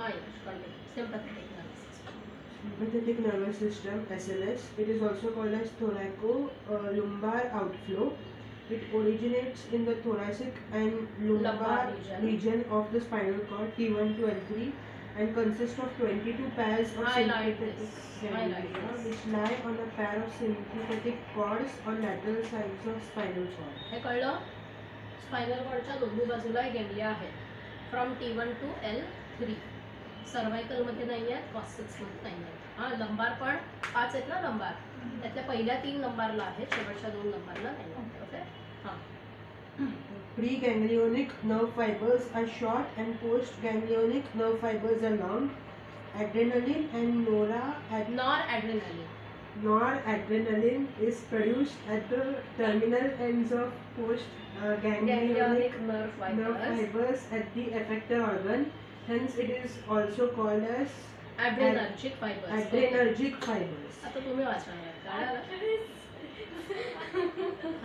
हा यश कळले, sympathetic nervous system. Sympathetic nervous system (SNS). It is also called as thoracolumbar outflow. It originates in the thoracic and lumbar Lumbar region of the spinal cord T1 to L3 and consists of 22 pairs of Highlight sympathetic this. ganglia Highlight this. which lie on a pair of sympathetic cords on lateral sides of spinal cord. हे कळलं, spinal कॉर्डच्या दोन्ही बाजूला ganglia आहेत. From T1 to L3. सर्वायकलमध्ये नाही आहेत, कॉस्टिक्समध्ये नाही आहेत. हां, lumbar पण 5 आहेत ना लंबार, त्यातल्या पहिल्या 3 लंबारला आहेत, शेवटच्या 2 लंबारला नाही आहेत. ओके, हां. Preganglionic nerve fibers are short and postganglionic nerve fibers are long. Adrenaline and noradrenaline is produced at the terminal ends of postganglionic nerve nerve fibers at the effector organ. Hence, it is also called as adrenergic fibers. adrenergic fibers. आता तुम्ही वाचणार आहे, कळलं?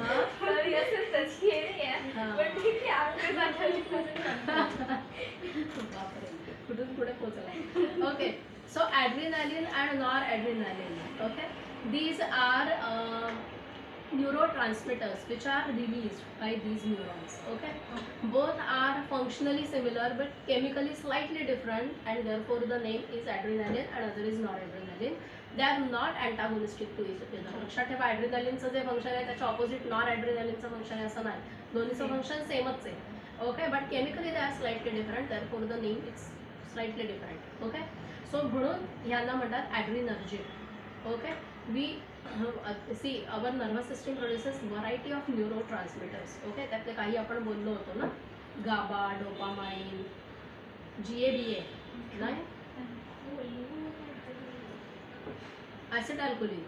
हां, पर ऐसे सच ही नहीं है, हाँ. but ठीक है, आपके साथ बापरे, कुठून पुढे पोहोचला. Okay, so adrenaline and nor adrenaline. Okay, these are neurotransmitters which are released by these neurons. Okay, both are functionally similar but chemically slightly different, and therefore the name is adrenaline and other is noradrenaline. They are not antagonistic to each other. लक्षात ठेवा, ॲड्रिनालिनचं जे function आहे त्याच्या opposite nor ॲड्रिनालिनचं function आहे असं नाही, दोन्हीचं function सेमच आहे. Okay, but chemically they are slightly different, therefore the name is slightly different. Okay, so म्हणून ह्यांना म्हणतात adrenergic. Okay, we see our nervous system produces variety of neurotransmitters. Okay, त्यातले काही आपण बोललो होतो ना, गाबा, डोपामाइन, GABA नाही, ॲसिटाल्कोलिन.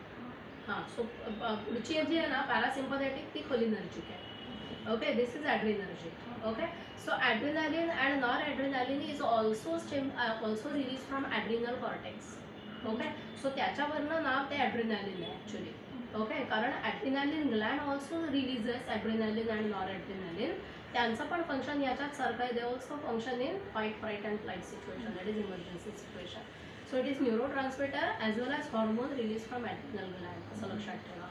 हां, सो पुढची जी आहे ना पॅरासिम्पॅथेटिक, ती खोलिनर्जिक आहे. Okay, this is adrenergic. Okay, so adrenaline and nor adrenaline is also release from adrenal cortex. Okay, so त्याच्यावरनं नाव ते ॲड्रिनालिन आहे ॲक्च्युली. ओके, कारण adrenaline gland also releases adrenaline and nor adrenaline. त्यांचं पण function याच्यात सारखं आहे. They also function in fight, fright and flight situation, that is emergency situation. So it is neurotransmitter as well as hormone release from adrenal gland, असं लक्षात ठेवा.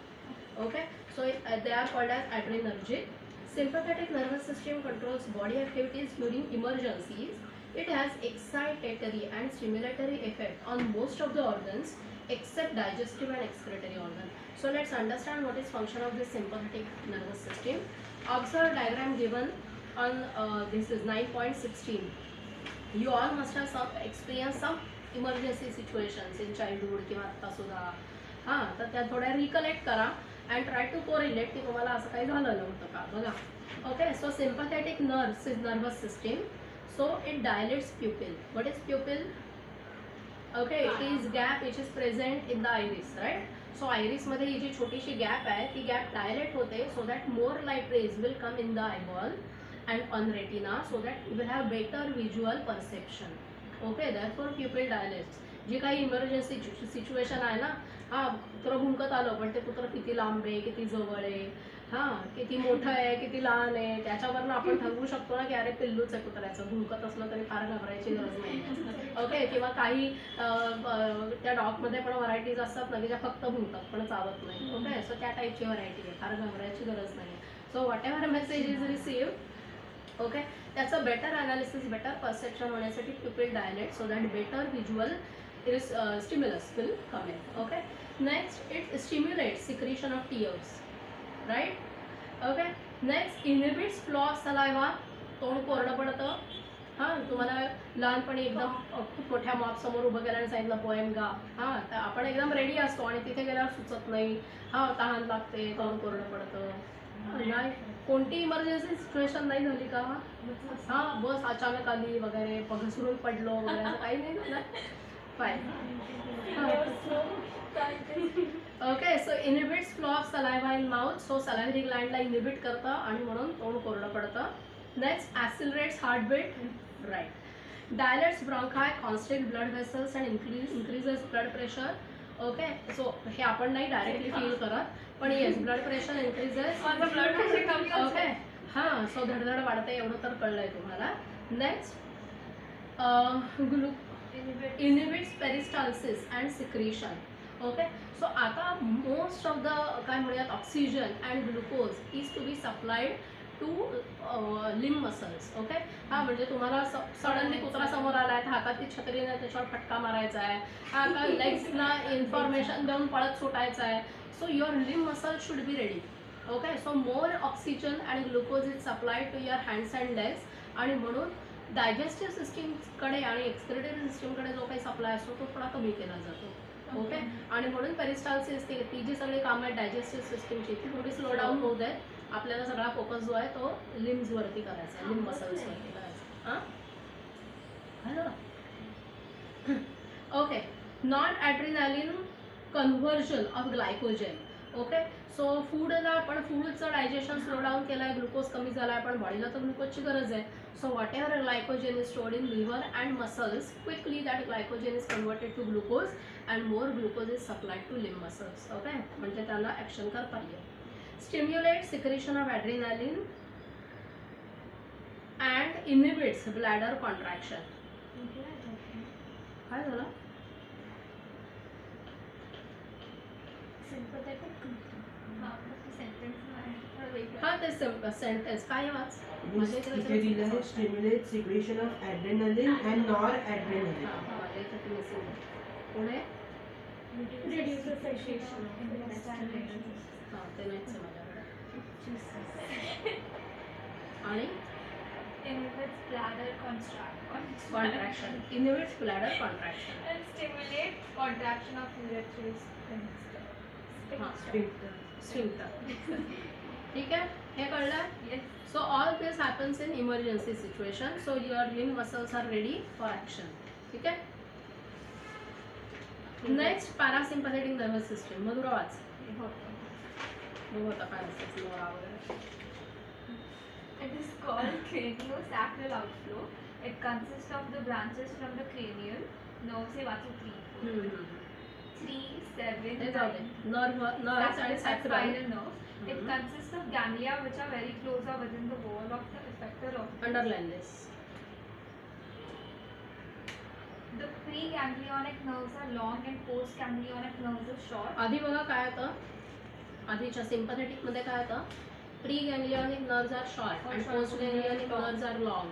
Okay, so they are called as adrenergic. Sympathetic nervous system controls body activities during emergencies. It has excitatory and stimulatory effect on most of the organs except digestive and excretory organ. So let's understand what is function of this sympathetic nervous system. Observe diagram given on this is 9.16. You all must have experienced some emergency situations in childhood किंवा आता सुद्धा. हां, तर त्या थोड्या recollect करा and try to correlate की तुम्हाला असं काही झालं नव्हतं का. बघा, okay, so sympathetic nervous system, so it dilates pupil. What is pupil? Okay, it is gap which is present in the iris, right. So आयरिसमध्ये ही जी छोटीशी गॅप आहे ती गॅप डायलेट होते so that more light rays will come in the eyeball and on retina so that you will have better visual perception. Okay, therefore pupil dilates. जी काही emergency situation आहे ना, हा कुत्र भुंकत आलं पण ते कुत्र किती लांब आहे, किती जवळ आहे, हां किती मोठं आहे, किती लहान आहे, त्याच्यावरनं आपण ठरवू शकतो ना की अरे पिल्लूच आहे कुत्र्याचं, भुंकत असलं तरी फार घाबरायची गरज नाही. ओके, किंवा काही त्या डॉगमध्ये पण व्हरायटीज असतात ना की ज्या फक्त भुंकतात पण चावत नाही. ओके, सो त्या टाईपची व्हरायटी आहे, फार घाबरायची गरज नाही. So whatever message is received, okay, त्याचं बेटर अनालिसिस, बेटर परसेप्शन होण्यासाठी pupil dilate so that better visual stimulus will come in. Okay, next it stimulates secretion of tears, right. Okay, next inhibits flow of saliva, तोंड कोरडं पडतं. हां, तुम्हाला लहानपणी एकदम खूप मोठ्या मॉप समोर उभं केलं आणि सांगितलं पोएम गा, हां तर आपण एकदम रेडी असतो आणि तिथे गेल्यावर सुचत नाही, हां तहान लागते, तोंड कोरडं पडतं. नाही, कोणती इमर्जन्सी सिच्युएशन नाही झाली का? हां, बस अचानक आली वगैरे, घसरून पडलो वगैरे, असं काही नाही झालं. Fine. Okay, so inhibits flow of saliva in mouth, so salivary ग्लँडला इनहिबिट करतं आणि म्हणून तोंड कोरडं पडतं. Next accelerates heartbeat, right. Dilates bronchi, constrict blood vessels and increases blood pressure. Okay, so हे आपण नाही डायरेक्टली फील करत, पण yes blood pressure increases. Blood pressure कमी ओके, हां, सो धडधड वाढते एवढं तर कळलंय तुम्हाला. Next inhibits peristalsis and secretion. Okay, so आता मोस्ट ऑफ द काय म्हणूयात oxygen and glucose is to be supplied to limb muscles. Okay, हां म्हणजे तुम्हाला सडनली कुत्रा समोर आला आहे, हातातली छत्रीने त्याच्यावर फटका मारायचा आहे, हा का लेग्सला इन्फॉर्मेशन देऊन पळत सुटायचं आहे. So your limb muscle should be ready. Okay, so more oxygen and glucose is supplied to your hands and legs, आणि म्हणून डायजेस्टिव्ह सिस्टीमकडे आणि एक्सक्रिटरी सिस्टीमकडे जो काही सप्लाय असतो तो थोडा कमी केला जातो. ओके, आणि म्हणून पेरिस्टाल्सिस ती जी सगळी कामं आहेत डायजेस्टिव्ह सिस्टीमची ती थोडी स्लो डाऊन होत आहेत. आपल्याला सगळा फोकस जो आहे तो लिम्सवरती करायचा आहे, लिम्ब मसल्सवरती करायचा. हां, hello. Okay, non adrenaline conversion of glycogen. Okay, so फूडला पण फूडचं डायजेशन स्लो डाऊन केलं आहे, ग्लुकोज कमी झाला आहे, पण बॉडीला तर ग्लुकोजची गरज आहे. So whatever glycogen is stored in liver and muscles, quickly that glycogen is converted to glucose and more glucose is supplied to limb muscles. Okay, म्हणजे त्याला ॲक्शन करता येईल. Stimulates secretion of adrenaline and inhibits bladder contraction. काय झालं? हां, ते sentence काय watch? इथे दिलं आहे stimulate secretion of adrenaline and nor adrenaline. हां, माझ्या इथे ते मिसिंग आहे. पुढे reduces sensation in the stimulation. हां, ते नाहीच आहे माझ्याकडे. आणि Inhibits bladder contraction, inhibits bladder contraction. and stimulates contraction of urethral sphincter. हां, स्पिंक्टर. स्फिंक्टर. ठीक आहे, हे कळलं? Yes. So all this happens in emergency situation. So your limb muscles are ready for action. ठीक आहे. Next, parasympathetic nervous system. मधुरा watch. बघू आता काय असतं लोरा वगैरे. It is called craniosacral outflow. It consists of the branches from the cranial nerves. Say वाचू 3, 3, 7, हे जाऊ दे. 9. Nerves आणि sacral. Spinal nerves. It consists of ganglia which are very close or within the wall of the effector organ. Underline this. The preganglionic nerves are long and postganglionic nerves are short. आधी बघा काय होतं, आधीच्या sympathetic मध्ये काय होतं, pre ganglionic nerves are short आणि post ganglionic nerves are long.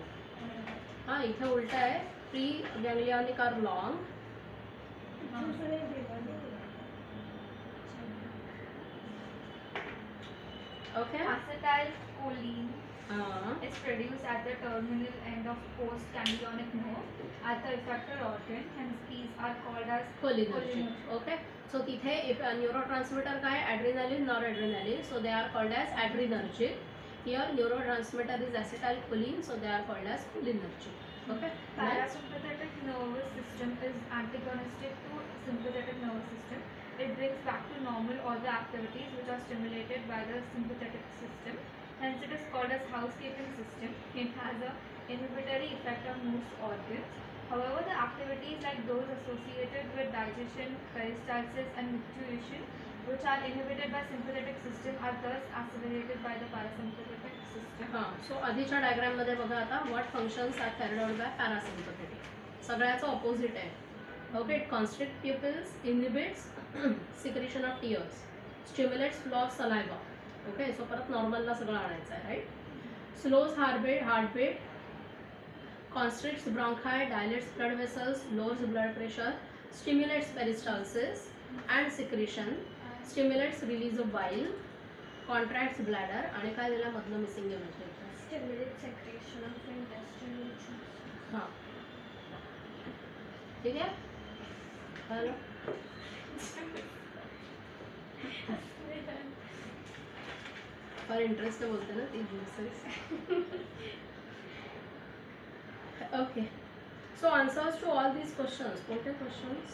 हां, इथे उलट आहे, pre ganglionic are long. Okay, Acetylcholine हां, is produced at the terminal end of postganglionic nerve at the effector organ. Hence, these are called as cholinergic. Okay, so तिथे neurotransmitter काय, adrenaline, nor adrenaline, so they are called as adrenergic. Here neurotransmitter is acetylcholine, so they are called as cholinergic. Okay, Parasympathetic nervous system is antagonistic to sympathetic nervous system. It brings back to normal all the activities which are stimulated by the sympathetic system. Hence, it is called as housekeeping system. It has a inhibitory effect on most organs. However, the activities like those associated with digestion, peristalsis, and nutrition, which are inhibited by sympathetic system, are thus accelerated by the parasympathetic system. हां, सो आधीच्या डायग्राममध्ये बघा आता what functions are carried out by parasympathetic. सगळ्याचं opposite आहे. Okay, it constrict pupils, inhibits secretion of tears, stimulates flow of saliva. Okay, so परत नॉर्मलला सगळं आणायचं आहे, right. Slows heartbeat, constricts bronchi, dilates blood vessels, lowers blood pressure, stimulates peristalsis and secretion, stimulates release of bile, contracts bladder. आणि काय दिलं मधलं missing आहे म्हणजे Stimulates secretion of intestinal juice. हां, ठीक आहे. हॅलो, फार इंटरेस्ट बोलते ना ती juices. Okay, so answers to all these questions. What are questions?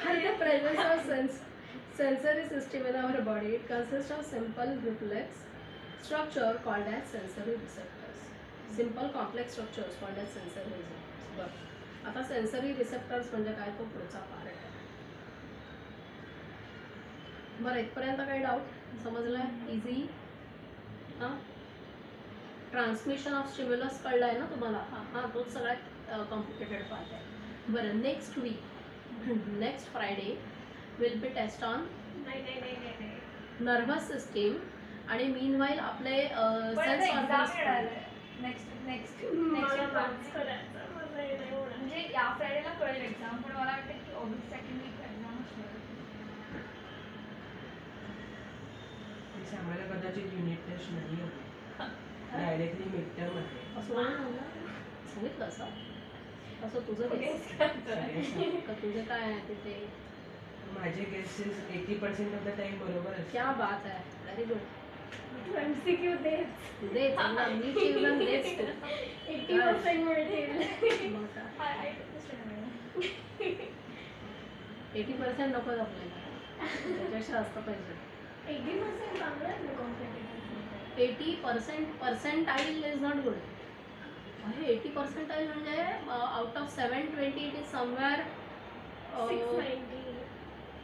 Are the presence of sensory system in our body? It consists of simple reflex structure called as sensory receptors. Simple complex structures called as sensory receptors. बरं, आता sensory receptors म्हणजे काय तो पुढचा part आहे. बरं, इथपर्यंत काही डाऊट समजलं? इझी. हां, ट्रान्समिशन ऑफ स्टिम्युलस कळलं आहे ना तुम्हाला? हां, तोच सगळ्यात कॉम्प्लिकेटेड पार्ट आहे. बरं, next week, next Friday will be test on nervous system आणि मीनवाईल आपले सेन्स ऑर्गन्स. म्हणजे या फ्रायडेला कळेल एक्झाम, पण मला वाटतं की ऑगस्ट सेकंड वीक एक्झाम असणार. आम्हाला कदाचित युनिट टेस्ट नाही होती, डायरेक्टली मिडटर्म आहे. असं सांगितलं असं असं तुझं का तुझं काय आहे तिथे? माझे गेसेस 80% ऑफ द टाइम बरोबर असतात. क्या बात आहे, व्हेरी गुड. MCQ देच दे चांगला, नीट एक्झाम देच तू. 80% मिळतील. मग काय? 80% नकोच आपल्याला, त्याच्यापेक्षा असतं पाहिजे. 80% चांगलं आहे ना competitive. 80% percentile is not good. अरे 80 पर्सेंटाईल म्हणजे out of 720 it is somewhere 690.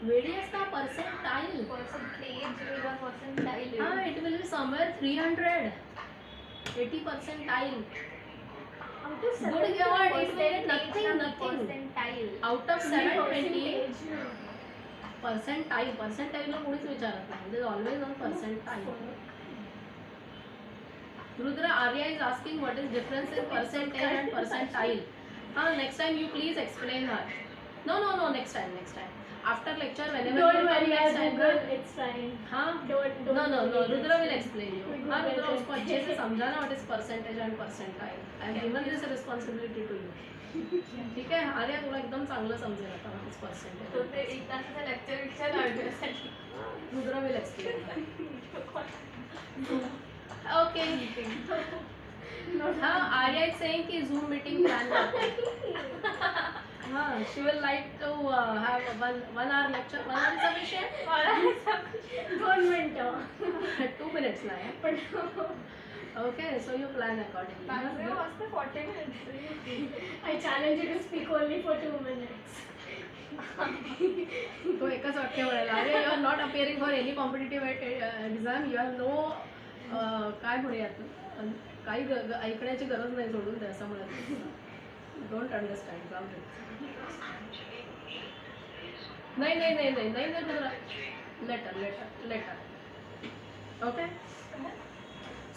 वेळी असता पर्सेंटाईल. पर्सेंटाईल. हां, it will be somewhere 300. 80 percentile. Out of Good God, it will nothing. Percentile. Out of 720 percentile. पर्सेंटाईलला कोणीच विचारत नाही. It is always on percentile. Rudra, Arya is asking what is difference in percentage and percentile. Next time you please explain her. No, next time. After lecture, whenever Don't you come worry, next I'll time. Google. It's fine. हाँ? Don't No, worry. Rudra will explain you. We हाँ, Google Rudra it. उसको अच्छे से समझाना what is percentage and percentile. I have given this responsibility to you. ठीक है? आर्या तुला एकदम चांगलं समजेल आता what is percentage. तो ते एक तासाचा लेक्चर लावण्यासाठी. Rudra will explain. Okay. हाँ, Arya is saying कि Zoom meeting plan करते. हाँ, she will like to have one hour lecture. 1 hour is sufficient. 2 मिनिटं. 2 minutes ना है. पण Okay, so you plan accordingly. maximum असतं 40 minutes. I challenge you to speak only for 2 minutes. तो एकच वाक्य म्हणाला, अरे you are not appearing for any competitive exam. You have no काय म्हणूयात, काही ऐकण्याची गरज नाही, सोडून द्या असं म्हणत. Don't understand. जाऊ दे. नाही letter. Okay.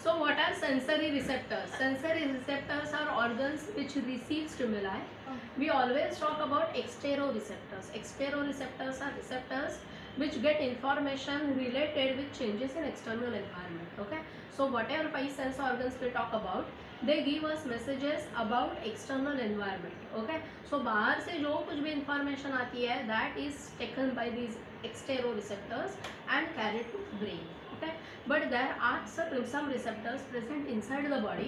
So what are sensory receptors? Sensory receptors are organs which receive stimuli. We always talk about exteroreceptors. Exteroreceptors are receptors which get information related with changes in external environment. Okay. So whatever 5 sense organs we talk about, they give us messages about external environment. Okay. So बाहर से जो कुछ भी information आती है, that is taken by these exteroreceptors and carried to brain. Okay. But there are some receptors present inside the body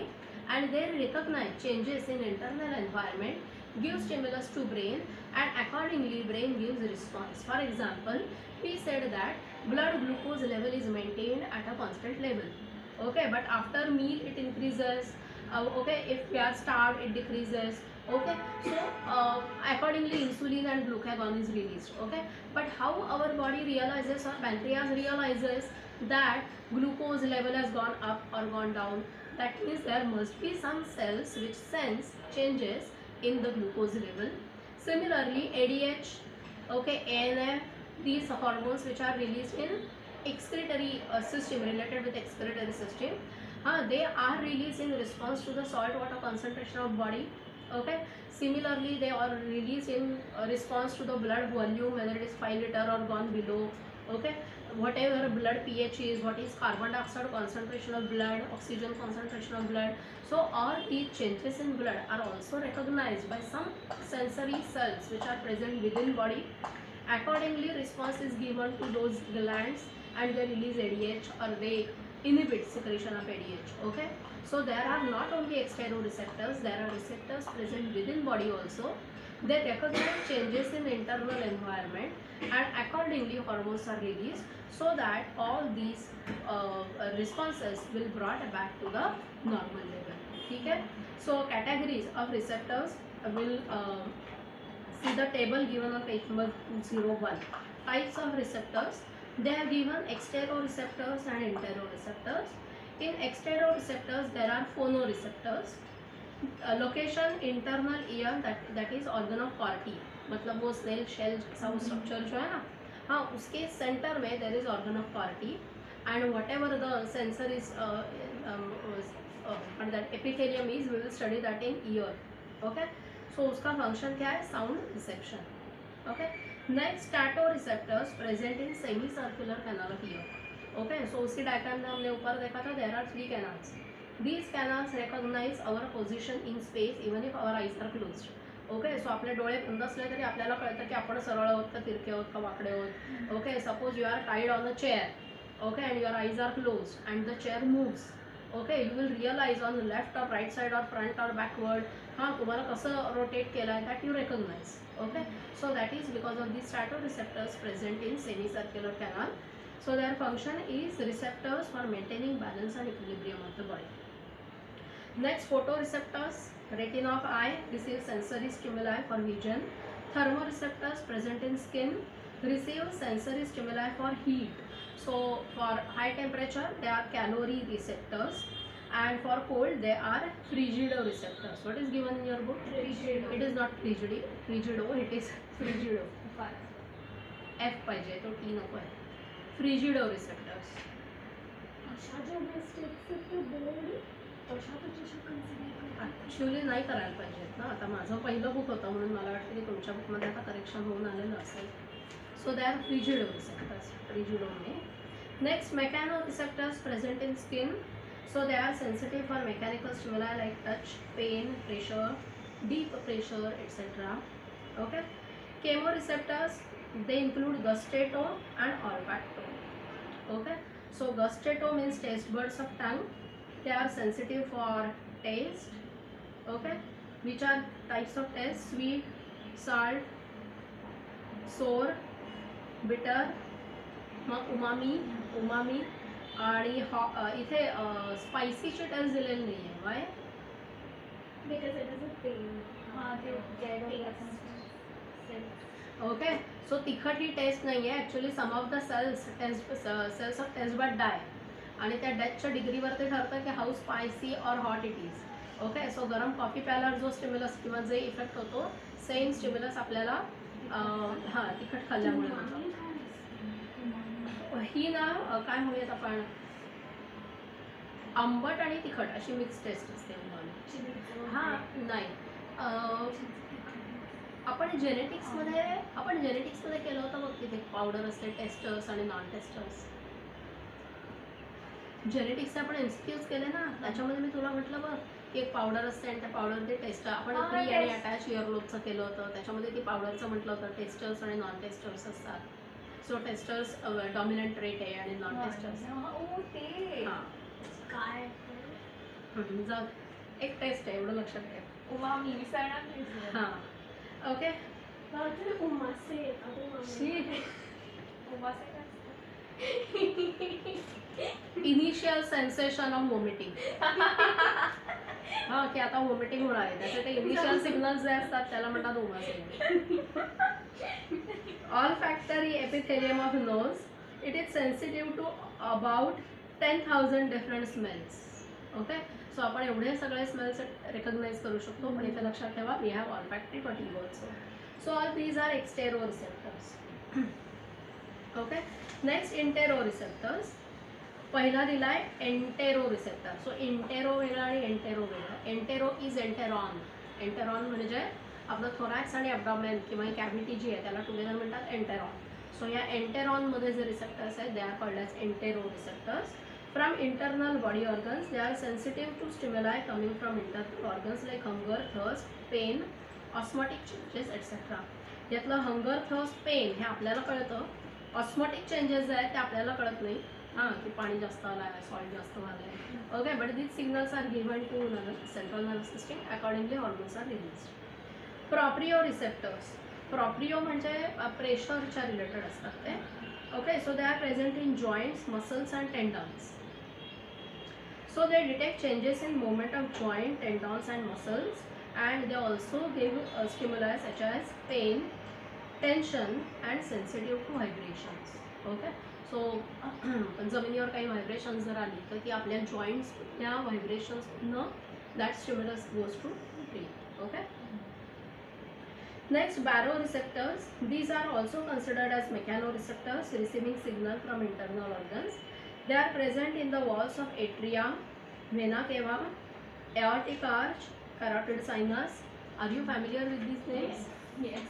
and they recognize changes in internal environment, give stimulus to brain, and accordingly brain gives response. For example, we said that blood glucose level is maintained at a constant level. Okay, but after meal it increases. Okay, if we are starved it decreases. Okay, so accordingly insulin and glucagon is released. Okay, but how our body realizes or pancreas realizes that glucose level has gone up or gone down? That means there must be some cells which sense changes in the glucose level. Similarly, ADH, okay, ANF, these hormones which are released in excretory system, related with excretory system, they are released in response to the salt water concentration of body. Okay, similarly they are released in response to the blood volume, whether it is 5 liter or gone below. Okay, whatever blood pH is, what is carbon dioxide concentration of blood, oxygen concentration of blood. So all these changes in blood are also recognized by some sensory cells which are present within body. Accordingly response is given to those glands and they release ADH or they inhibit secretion of ADH. Okay, so there are not only exteroreceptors, there are receptors present within body also. They recognize changes in internal environment and accordingly hormones are released, so that all these responses will brought back to the normal level. Okay, so categories of receptors will see the table given on page number 201. Types of receptors, they have given exteroreceptors and interoreceptors. In exteroreceptors there are phonoreceptors. Location internal ear, that is organ of कॉर्टी, मतलब वो snail shell जैसा वो structure जो है ना, हाँ उसके centre में there is organ of Corti and whatever the sensor is that epithelium is, we will study that in ear. Okay, so उसका फंक्शन क्या है? Sound reception. Okay, next statoreceptors present in semicircular canal of ear. Okay, so उसी diagram में हमने ऊपर देखा था, there are 3 canals. These canals recognize our position in space even if our eyes are closed. Okay, so आपले डोळे बंद असले तरी आपल्याला कळतं की आपण सरळ आहोत का तिरके आहोत का वाकडे आहोत. Okay, suppose you are tied on a chair, okay, and your eyes are close and the chair moves. Okay, you will realise on left or right side or front or backward, हां तुम्हाला कसं rotate केलं आहे that you recognise. Okay, so that is because of the statoreceptors present in semicircular canal. So their function is receptors for maintaining balance and equilibrium of the body. Next, photoreceptors, retina of eye receive sensory stimuli for vision. Thermoreceptors present in skin receive sensory stimuli for heat. So for high temperature they are calorireceptors and for cold they are frigidoreceptors. What is given in your book? Frigido. It is not frigido, it is frigido. F पाहिजे तो T नको आहे. Frigidoreceptors. अशा ज्या mistakes आहेत ते board तशा त्याच्याशी कन्सिडर करतात. ॲक्च्युली नाही करायला पाहिजेत ना. आता माझं पहिलं बुक होतं म्हणून मला वाटतं की तुमच्या बुकमध्ये आता करेक्शन होऊन आलेलं असेल. So they are frigidoreceptors, फ्रिजिडोने. Next, mechanoreceptors present in skin. So they are sensitive for mechanical stimuli like touch, pain, pressure, deep pressure etcetera. Okay, chemoreceptors they include gustato and olfacto. Okay, so gustato means taste buds of tongue. They are sensitive for taste. Okay, which are types of taste? Sweet, salt, sour, bitter, umami आणि इथे स्पायसीची test दिलेली नाही आहे. वाय? Because it is a pain. हाँ, ते get Taste. Okay, सो तिखट ही taste नाही आहे actually. Some of the cells of taste bud die आणि त्या डेथच्या डिग्रीवर ते ठरतं की हाऊ स्पायसी और hot it is. Okay, so गरम कॉफी प्यायल्यावर जो स्टिम्युलस किंवा जे इफेक्ट होतो सेम स्टिम्युलस आपल्याला हां तिखट खाल्ल्यामुळे होतो. ही ना काय म्हणूयात आपण, आंबट आणि तिखट अशी मिक्स टेस्ट असते. हां नाही, आपण जेनेटिक्समध्ये केलं होतं बघ, तिथे पावडर असते टेस्टर्स आणि नॉन टेस्टर्स. जेनेटिक्सचे आपण इन्स्टिट्यूट केले ना, त्याच्यामध्ये मी तुला म्हटलं बघ की एक पावडर असते आणि त्या पावडरचे टेस्ट आपण फ्री आणि अटॅच इयरलोबचं केलं होतं. त्याच्यामध्ये ती पावडरचं म्हटलं होतं टेस्टर्स आणि नॉन टेस्टर्स असतात. सो टेस्टर्स डॉमिनंट रेट आहे आणि नॉन टेस्टर्स हां काय जाऊ एक टेस्ट आहे एवढं लक्षात ठेव. उमामी विसरणार हां, ओके. उमासे शी इनिशियल सेन्सेशन ऑफ वॉमिटिंग. हा की आता वॉमिटिंग होणार आहे, त्याचे ते इनिशियल सिग्नल्स जे असतात त्याला म्हणतात ओमासिटी. Olfactory epithelium of nose, it is sensitive to about 10,000 different smells. Okay, so आपण एवढे सगळे स्मेल्स रेकग्नाइज करू शकतो, पण इथे लक्षात ठेवा we have olfactory fatigue also. So all these are exteroceptors. Okay, next interoceptors. पहिला दिलाय एंटेरो रिसेप्टर. सो इंटेरो वेगळा आणि एंटेरो वेगळा. Entero is एंटेरॉन. एंटेरॉन म्हणजे आपलं थोरॅक्स आणि ॲब्डॉमेन किंवा कॅव्हिटी जी आहे त्याला टुगेदर म्हणतात एंटेरॉन. सो या एंटेरॉनमध्ये जे रिसेप्टर्स आहेत they are called as entero receptors. From internal body organs they are sensitive to stimuli coming from internal organs like hunger, thirst, pain, osmotic changes etcetera. यातलं हंगर, थर्स्ट, पेन हे आपल्याला कळतं. Osmotic changes जे आहेत ते आपल्याला कळत नाही. हां, की पाणी जास्त आलं आहे, सॉल्ट जास्त झालं आहे. Okay, but these signals are given to central nervous system. Accordingly hormones are released. Proprioceptors. प्रॉप्रिओ म्हणजे प्रेशरच्या रिलेटेड असतात ते. Okay, so they are present in joints, muscles and tendons. So they detect changes in movement of joint, tendons and muscles, and they also give stimuli such as pain, tension and sensitive to vibrations. Okay, so जमिनीवर काही vibrations जर आली तर ती आपल्या joints त्या व्हायब्रेशन्सनं that stimulus goes to brain. Okay, next baroreceptors. These are also considered as mechanoreceptors receiving signal from internal organs. They are present in the walls of atria, vena cava, aortic arch, carotid sinus. Are you familiar with these names? Yes.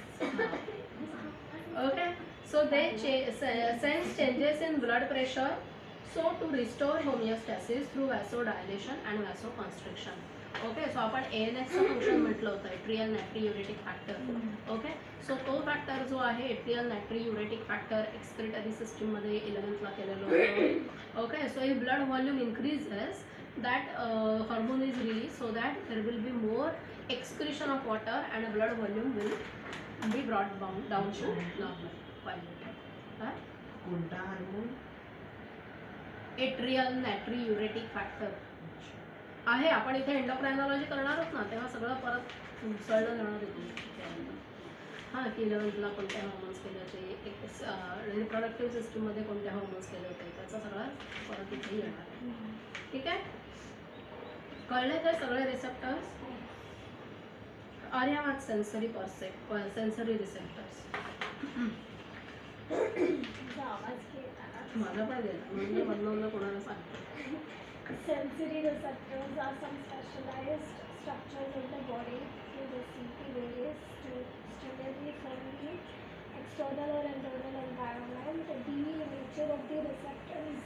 Okay, so they sense changes in blood pressure, so to restore homeostasis through vasodilation and vasoconstriction. Okay, so आपण ANSचं function म्हटलं होतं, atrial natriuretic factor. Okay, so तो factor जो आहे atrial natriuretic factor excretory सिस्टीममध्ये 11th केलेलं होतं. Okay, so if blood volume increases that hormone is released so that there will be more excretion of water and blood volume will be brought down to normal. कोणता hormone? Atrial natriuretic factor आहे. आपण इथे एंडोक्रायनॉलॉजी करणार आहोत ना, तेव्हा सगळं परत उसळलं जाणार होतं. हां, की 11th कोणत्या हॉर्मोन्स केले होते, रिप्रोडक्टिव्ह सिस्टीममध्ये कोणत्या हॉर्मोन्स केले होते, त्याचा सगळा परत इथे येणार आहे. ठीक आहे, कळले ते सगळे रिसेप्टर्स. आर्यावाद सेन्सरी सेन्सरी रिसेप्टर्स. आवाज घेताना माझा पण देतात म्हणजे मधनं कोणाला सांगतो. sensory receptors are some specialized structures in the body to receive the various stimuli from the external or internal environment. The nature of the receptor is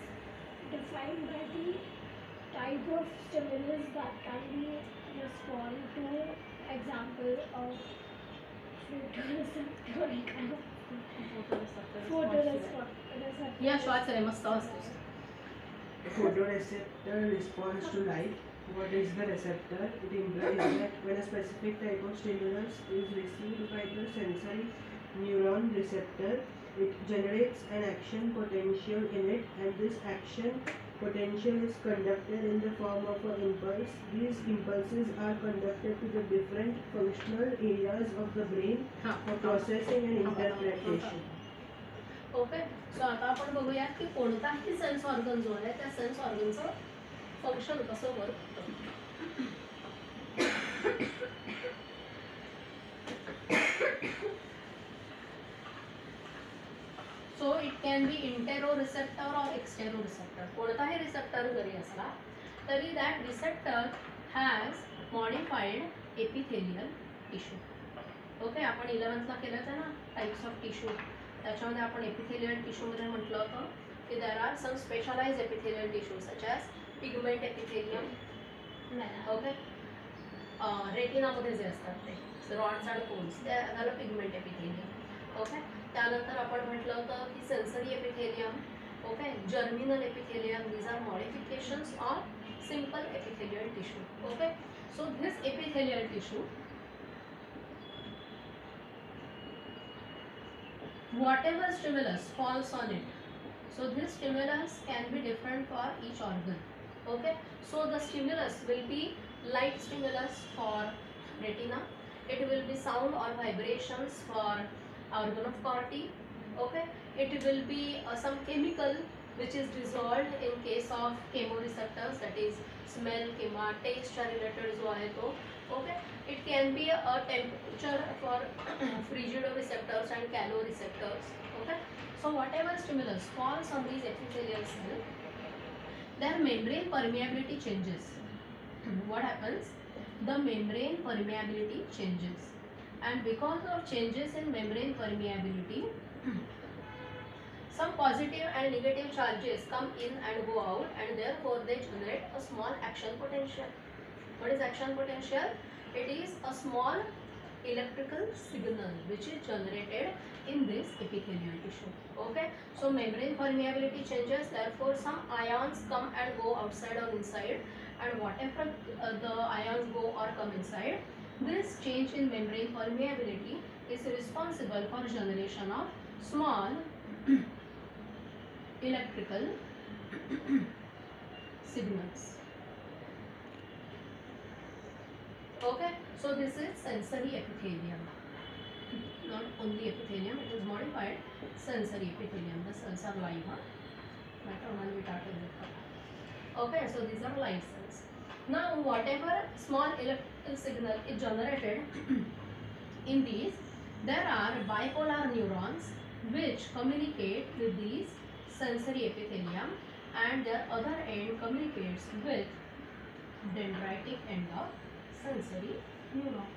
defined by the type of stimulus that can be respond to. Example of photoreceptor. Photoreceptor. या श्वास रे मस्त असतो. Photoreceptor responds to light. What is the receptor? It implies that when a specific type of stimulus is received by the sensory neuron receptor, it generates an action potential in it, and this action potential is conducted in the form of an impulse. These impulses are conducted to the different functional areas of the brain for processing and interpretation. Okay, so आता आपण बघूया की कोणताही sense organ जो आहे त्या sense ऑर्गनचं function कसं work होतं. So it can be intero receptor और एक्सटेरो रिसेप्टर. कोणताही रिसेप्टर जरी असला तरी that receptor has modified epithelial tissue. Okay, आपण 11th केलं होतं ना टाईप्स ऑफ टिश्यू, त्याच्यामध्ये आपण एपिथेलियल टिश्यूमध्ये म्हटलं होतं की there are some specialise epithelial tissue such as pigment epithelium. Okay, रेटिनामध्ये जे असतात ते रॉड्स अँड कोन्स ते झालं पिगमेंट एपिथेलियम. ओके, त्यानंतर आपण म्हटलं होतं की sensory epithelium. Okay, germinal epithelium. These are modifications of simple epithelial tissue. Okay, so this epithelial tissue whatever stimulus falls on it, So this stimulus can be different for each organ. Okay, so the stimulus will be light stimulus for retina. It will be sound or vibrations for organ of corti. Okay, it will be some chemical which is dissolved in case of chemoreceptors, that is smell, kema, taste related जो आहे तो. Okay, it can be a temperature for frigidoreceptors and caloreceptors. Okay, so whatever stimulus falls on these epithelial cells, their membrane permeability changes. What happens? The membrane permeability changes, and because of changes in membrane permeability, some positive and negative charges come in and go out, and therefore they generate a small action potential. What is action potential? It is a small electrical signal which is generated in this epithelial tissue. Okay, so membrane permeability changes, therefore some ions come and go outside or inside, and whatever the ions go or come inside, this change in membrane permeability is responsible for generation of small electrical signals. Okay, so this is sensory epithelium. Not only epithelium, it is modified sensory epithelium. The cells are live. Okay, so these are live cells. Now, whatever small electrical signal is generated in these, there are bipolar neurons which communicate with these sensory epithelium, and their other end communicates with dendritic end of sensory neuron.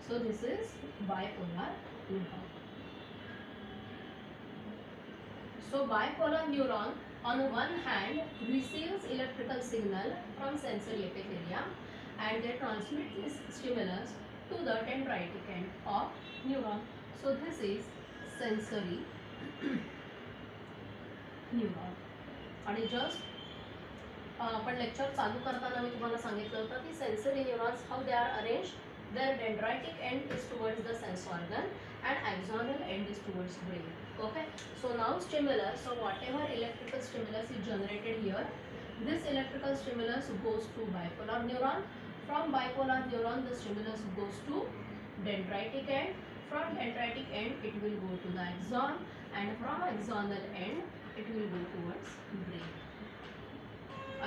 So this is bipolar neuron. So bipolar neuron on one hand receives electrical signal from sensory epithelium, and they transmit this stimulus to the dendritic end of neuron. So this is sensory neuron. आणि just आपण lecture चालू करताना मी तुम्हाला सांगितलं होतं की sensory neurons how they are arrange. Their dendritic end is towards the sense organ and axonal end is towards brain. Okay, so now stimulus, so whatever electrical stimulus is generated here, this electrical stimulus goes to bipolar neuron. From bipolar neuron the stimulus goes to dendritic end. From dendritic end it will go to the axon, and from axonal end it will go towards brain,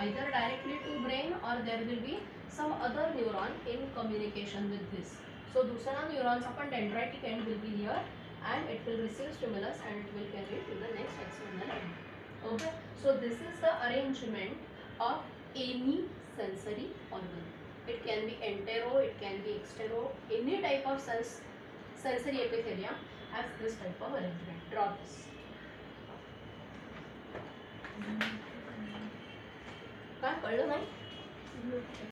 either directly to brain or there will be some other neuron in communication with this. So दूसरा neurons upon dendritic end will be here, and it will receive stimulus and it will carry it to the next axonal end. Okay, so this is the arrangement of any sensory organ. It can be entero, it can be extero, any type of sensory epithelium has this type of arrangement. Draw this. काय कळलं नाही?